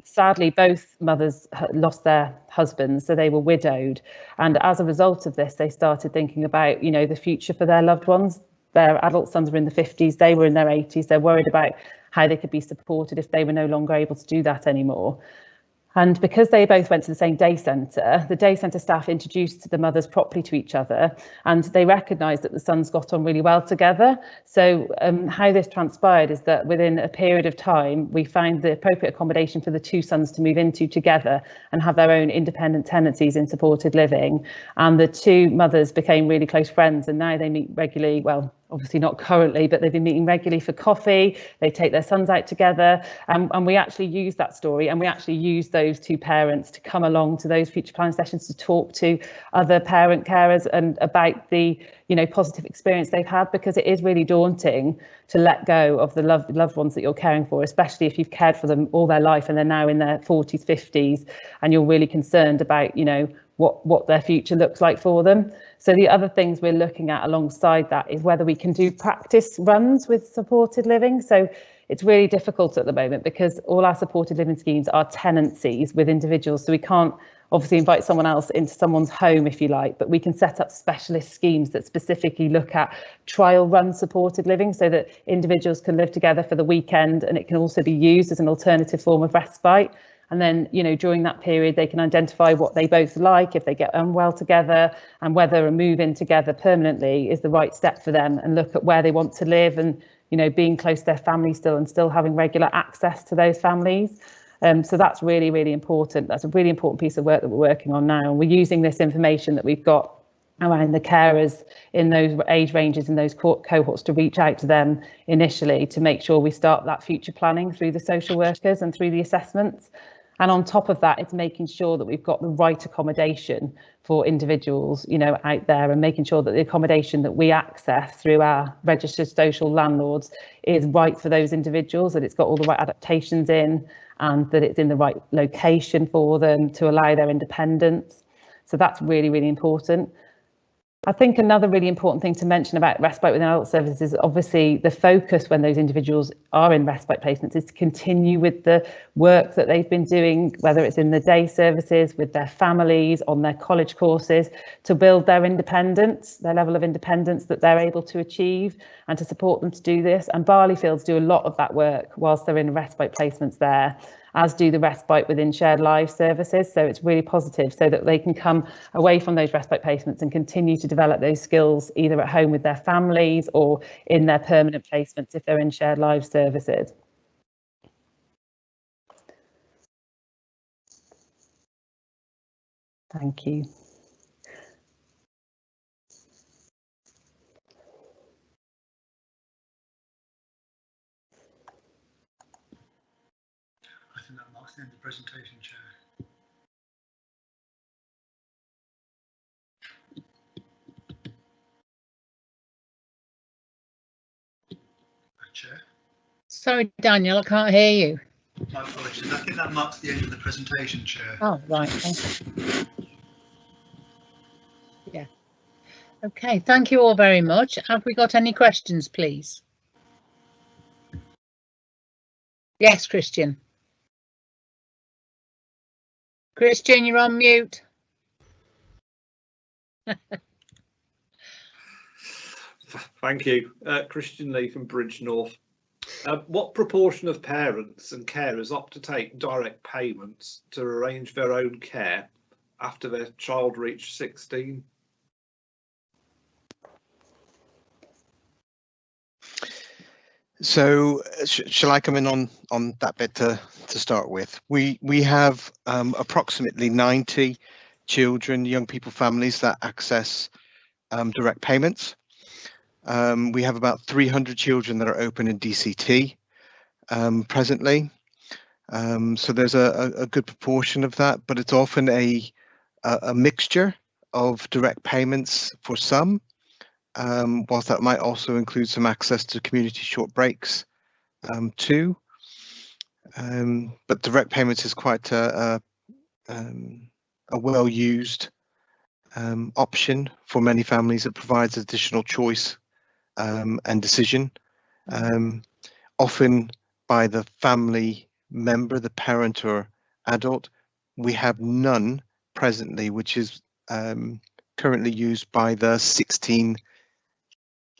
Sadly, both mothers lost their husbands, so they were widowed, and as a result of this they started thinking about the future for their loved ones. Their adult sons were in the 50s, they were in their 80s. They're worried about how they could be supported if they were no longer able to do that anymore. And because they both went to the same day centre, the day centre staff introduced the mothers properly to each other, and they recognised that the sons got on really well together. So how this transpired is that within a period of time, we found the appropriate accommodation for the two sons to move into together and have their own independent tenancies in supported living. And the two mothers became really close friends, and now they meet regularly. Well, obviously not currently, but they've been meeting regularly for coffee. They take their sons out together, and we actually use that story, and we actually use those two parents to come along to those future planning sessions to talk to other parent carers and about the positive experience they've had, because it is really daunting to let go of the loved ones that you're caring for, especially if you've cared for them all their life and they're now in their 40s, 50s, and you're really concerned about what their future looks like for them. So the other things we're looking at alongside that is whether we can do practice runs with supported living. So it's really difficult at the moment because all our supported living schemes are tenancies with individuals. So we can't obviously invite someone else into someone's home, if you like, but we can set up specialist schemes that specifically look at trial run supported living so that individuals can live together for the weekend, and it can also be used as an alternative form of respite. And then, during that period, they can identify what they both like, if they get on well together, and whether a move in together permanently is the right step for them, and look at where they want to live and, being close to their family still and still having regular access to those families. So that's really, really important. That's a really important piece of work that we're working on now. And we're using this information that we've got around the carers in those age ranges and those cohorts to reach out to them initially to make sure we start that future planning through the social workers and through the assessments. And on top of that, it's making sure that we've got the right accommodation for individuals, you know, out there, and making sure that the accommodation that we access through our registered social landlords is right for those individuals, that it's got all the right adaptations in, and that it's in the right location for them to allow their independence. So that's really, really important. I think another really important thing to mention about respite within adult services is obviously the focus when those individuals are in respite placements is to continue with the work that they've been doing, whether it's in the day services, with their families, on their college courses, to build their independence, their level of independence that they're able to achieve, and to support them to do this. And Barley Fields do a lot of that work whilst they're in respite placements there, as do the respite within shared lives services. So it's really positive so that they can come away from those respite placements and continue to develop those skills either at home with their families or in their permanent placements if they're in shared lives services. Thank you. I think that marks the end of the presentation, Chair. Chair. Sorry, Daniel, I can't hear you. My apologies. I think that marks the end of the presentation, Chair. Oh, right. Okay. Yeah. Okay, thank you all very much. Have we got any questions, please? Yes, Christian. Christian, you're on mute. Thank you. Christian Lee from Bridge North. What proportion of parents and carers opt to take direct payments to arrange their own care after their child reached 16? So shall I come in on that bit to start with? We have approximately 90 children, young people, families that access direct payments. We have about 300 children that are open in DCT presently. So there's a good proportion of that, but it's often a mixture of direct payments for some, whilst that might also include some access to community short breaks too. But direct payments is quite a well-used option for many families. It provides additional choice and decision, often by the family member, the parent or adult. We have none presently, which is currently used by the 16,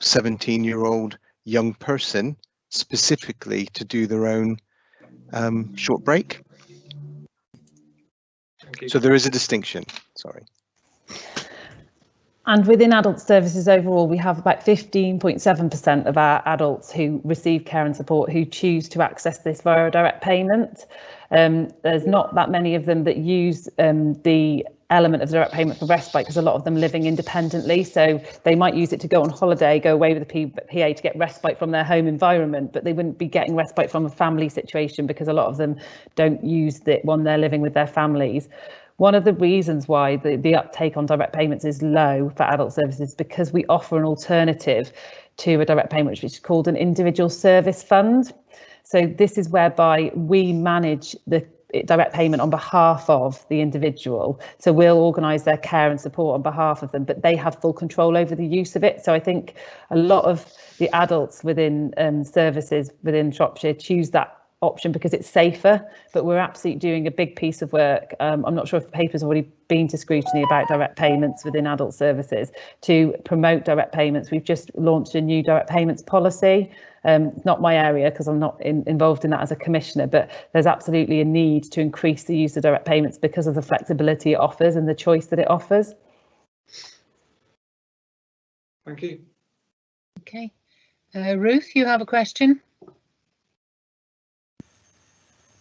17-year-old young person specifically to do their own short break. So there is a distinction, sorry. And within adult services overall, we have about 15.7% of our adults who receive care and support who choose to access this via a direct payment. There's not that many of them that use the element of direct payment for respite, because a lot of them living independently, so they might use it to go on holiday, go away with the PA to get respite from their home environment, but they wouldn't be getting respite from a family situation because a lot of them don't use it when they're living with their families. One of the reasons why the uptake on direct payments is low for adult services is because we offer an alternative to a direct payment, which is called an individual service fund. So this is whereby we manage the direct payment on behalf of the individual. So we'll organise their care and support on behalf of them, but they have full control over the use of it. So I think a lot of the adults within services within Shropshire choose that option because it's safer, but we're absolutely doing a big piece of work. I'm not sure if the paper's already been to scrutiny about direct payments within adult services to promote direct payments. We've just launched a new direct payments policy. Not my area because I'm not involved in that as a commissioner, but there's absolutely a need to increase the use of direct payments because of the flexibility it offers and the choice that it offers. Thank you. Okay. Ruth, you have a question?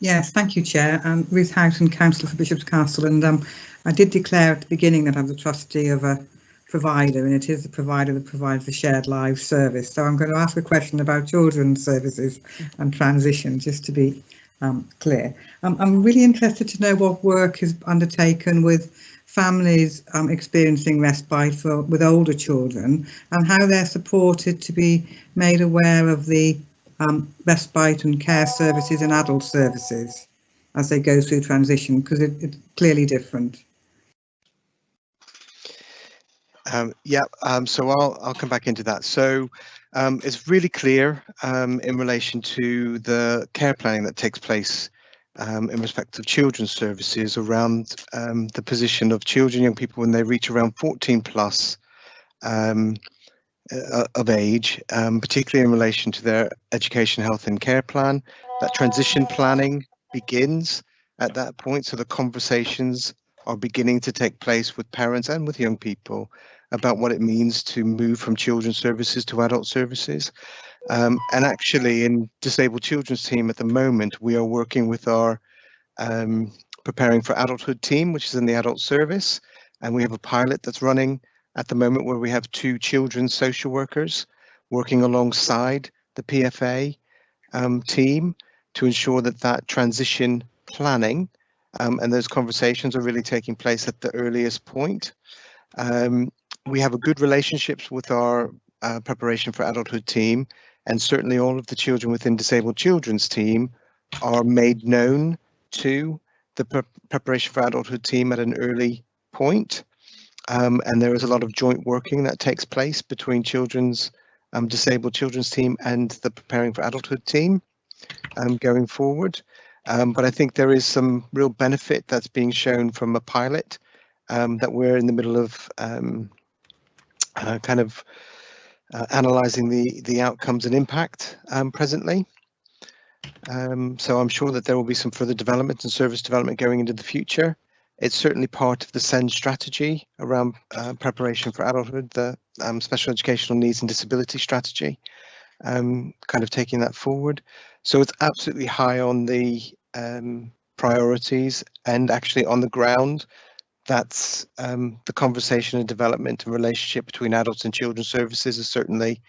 Yes, thank you, Chair. Ruth Houghton, Councillor for Bishop's Castle, and I did declare at the beginning that I'm the trustee of a provider, and it is the provider that provides the shared lives service. So I'm going to ask a question about children's services and transition, just to be clear. I'm really interested to know what work is undertaken with families experiencing respite with older children, and how they're supported to be made aware of the respite and care services and adult services as they go through transition, because it's clearly different. So I'll come back into that. So it's really clear in relation to the care planning that takes place in respect of children's services around the position of children, young people when they reach around 14 plus of age, particularly in relation to their education, health and care plan. That transition planning begins at that point, so the conversations are beginning to take place with parents and with young people about what it means to move from children's services to adult services. And actually in Disabled Children's Team at the moment, we are working with our Preparing for Adulthood team, which is in the adult service. And we have a pilot that's running at the moment where we have 2 children's social workers working alongside the PFA team to ensure that that transition planning and those conversations are really taking place at the earliest point. We have a good relationships with our Preparation for Adulthood team, and certainly all of the children within Disabled Children's Team are made known to the Preparation for Adulthood team at an early point. And there is a lot of joint working that takes place between Disabled Children's Team and the Preparing for Adulthood team going forward. But I think there is some real benefit that's being shown from a pilot that we're in the middle of analysing the outcomes and impact presently. So I'm sure that there will be some further development and service development going into the future. It's certainly part of the SEND strategy around preparation for adulthood, the special educational needs and disability strategy, kind of taking that forward. So it's absolutely high on the priorities, and actually on the ground, that's the conversation and development and relationship between adults and children's services is certainly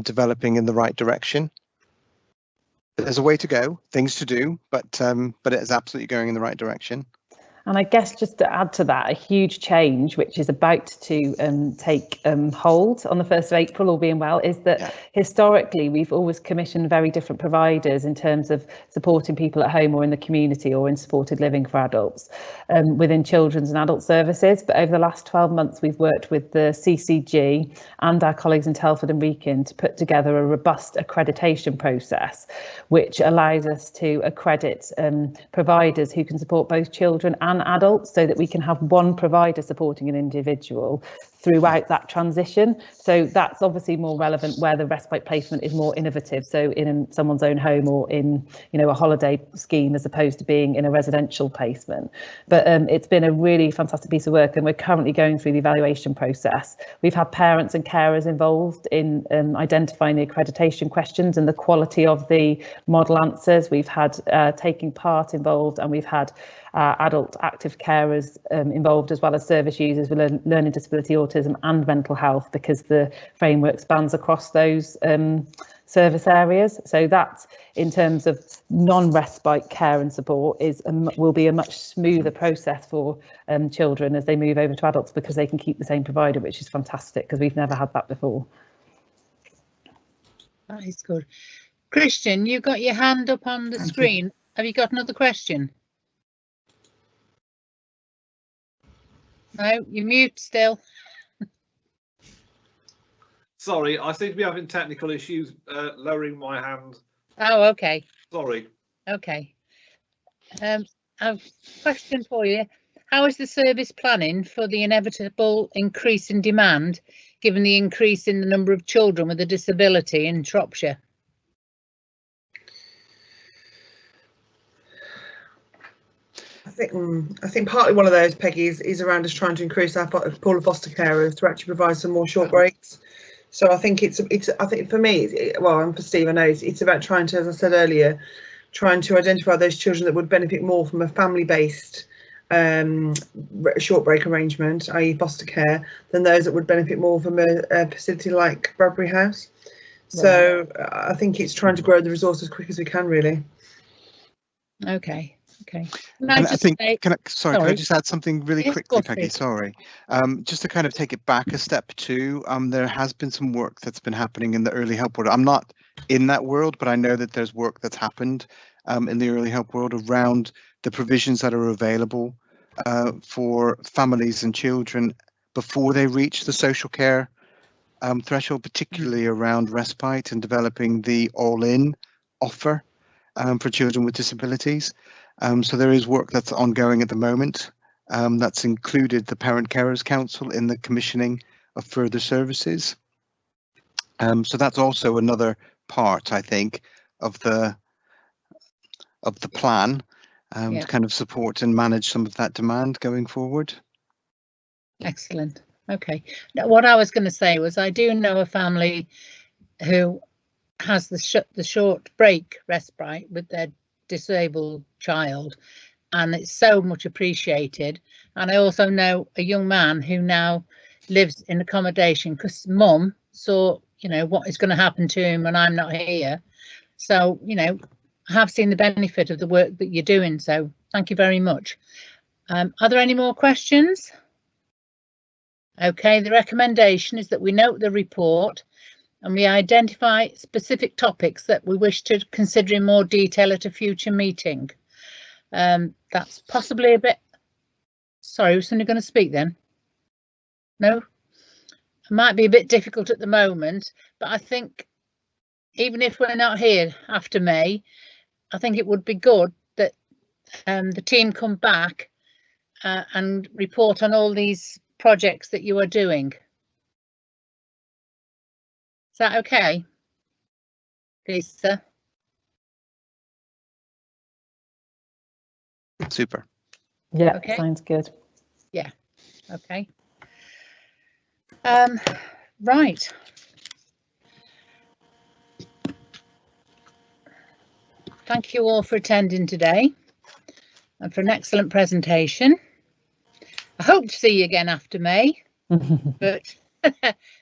developing in the right direction. There's a way to go, things to do, but it is absolutely going in the right direction. And I guess just to add to that, a huge change which is about to take hold on the 1st of April, all being well, is that historically we've always commissioned very different providers in terms of supporting people at home or in the community or in supported living for adults within children's and adult services. But over the last 12 months, we've worked with the CCG and our colleagues in Telford and Wrekin to put together a robust accreditation process, which allows us to accredit providers who can support both children and adults, so that we can have one provider supporting an individual throughout that transition. So that's obviously more relevant where the respite placement is more innovative, so in someone's own home or in a holiday scheme, as opposed to being in a residential placement. But it's been a really fantastic piece of work, and we're currently going through the evaluation process. We've had parents and carers involved in identifying the accreditation questions and the quality of the model answers. We've had taking part involved, and we've had adult active carers involved, as well as service users with learning disability, autism and mental health, because the framework spans across those service areas. So that, in terms of non-respite care and support, will be a much smoother process for children as they move over to adults, because they can keep the same provider, which is fantastic, because we've never had that before. That is good. Christian, you got your hand up on the screen. Have you got another question? No, you're mute still. Sorry, I seem to be having technical issues lowering my hand. Oh, okay. Sorry. Okay. A question for you. How is the service planning for the inevitable increase in demand, given the increase in the number of children with a disability in Shropshire? I think partly one of those, Peggy, is around us trying to increase our pool of foster carers to actually provide some more short breaks. So I think I think for me, well, and for Steve, I know it's about trying to, as I said earlier, trying to identify those children that would benefit more from a family-based short break arrangement, i.e. foster care, than those that would benefit more from a facility like Bradbury House. So I think it's trying to grow the resource as quick as we can, really. Okay. Okay. And I think, can I just add something really quickly, Peggy? Sorry. Just to kind of take it back a step too, there has been some work that's been happening in the early help world. I'm not in that world, but I know that there's work that's happened in the early help world around the provisions that are available for families and children before they reach the social care threshold, particularly around respite and developing the all-in offer for children with disabilities. So there is work that's ongoing at the moment that's included the Parent Carers Council in the commissioning of further services. So that's also another part, I think, of the plan to kind of support and manage some of that demand going forward. Excellent. Okay. Now, what I was going to say was I do know a family who has the short break respite with their disabled child, and it's so much appreciated. And I also know a young man who now lives in accommodation because mum saw, you know, what is going to happen to him when I'm not here. So, you know, I have seen the benefit of the work that you're doing. So thank you very much. Are there any more questions? Okay, the recommendation is that we note the report and we identify specific topics that we wish to consider in more detail at a future meeting. That's possibly a bit... Sorry, was somebody going to speak then? No? It might be a bit difficult at the moment, but I think even if we're not here after May, I think it would be good that the team come back and report on all these projects that you are doing. Is that okay, Lisa? Super. Yeah, okay. Sounds good. Yeah, okay. Right. Thank you all for attending today and for an excellent presentation. I hope to see you again after May, but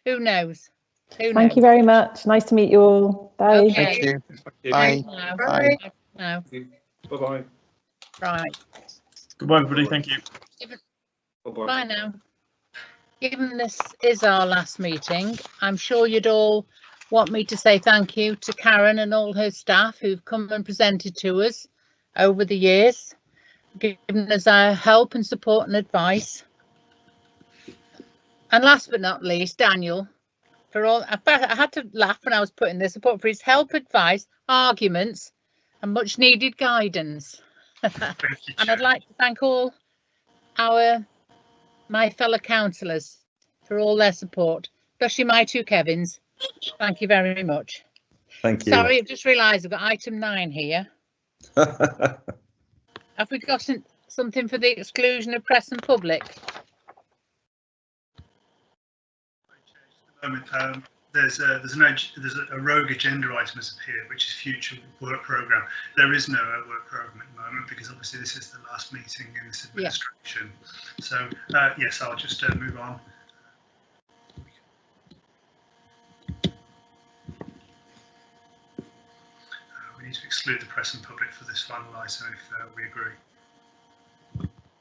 who knows? Thank you very much. Nice to meet you all. Bye. Okay. Thank you. Bye. Bye. Bye. Bye. Now. Bye-bye. Right. Goodbye, everybody. Thank you. Bye-bye. Bye now. Given this is our last meeting, I'm sure you'd all want me to say thank you to Karen and all her staff who've come and presented to us over the years, giving us our help and support and advice. And last but not least, Daniel, for all, I had to laugh when I was putting this support for his help, advice, arguments and much needed guidance. And I'd like to thank all my fellow councillors for all their support, especially my two Kevins. Thank you very much. Thank you. Sorry, I've just realised I've got item 9 here. Have we got something for the exclusion of press and public? There's a rogue agenda item has appeared, which is future work programme. There is no work programme at the moment because obviously this is the last meeting in this administration. Yeah. So yes, I'll just move on. We need to exclude the press and public for this final item if we agree.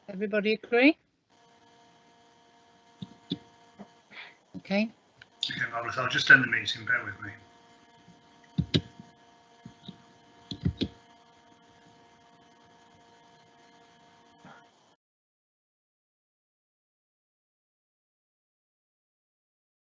Everybody agree? Okay. Okay, marvellous. I'll just end the meeting. Bear with me.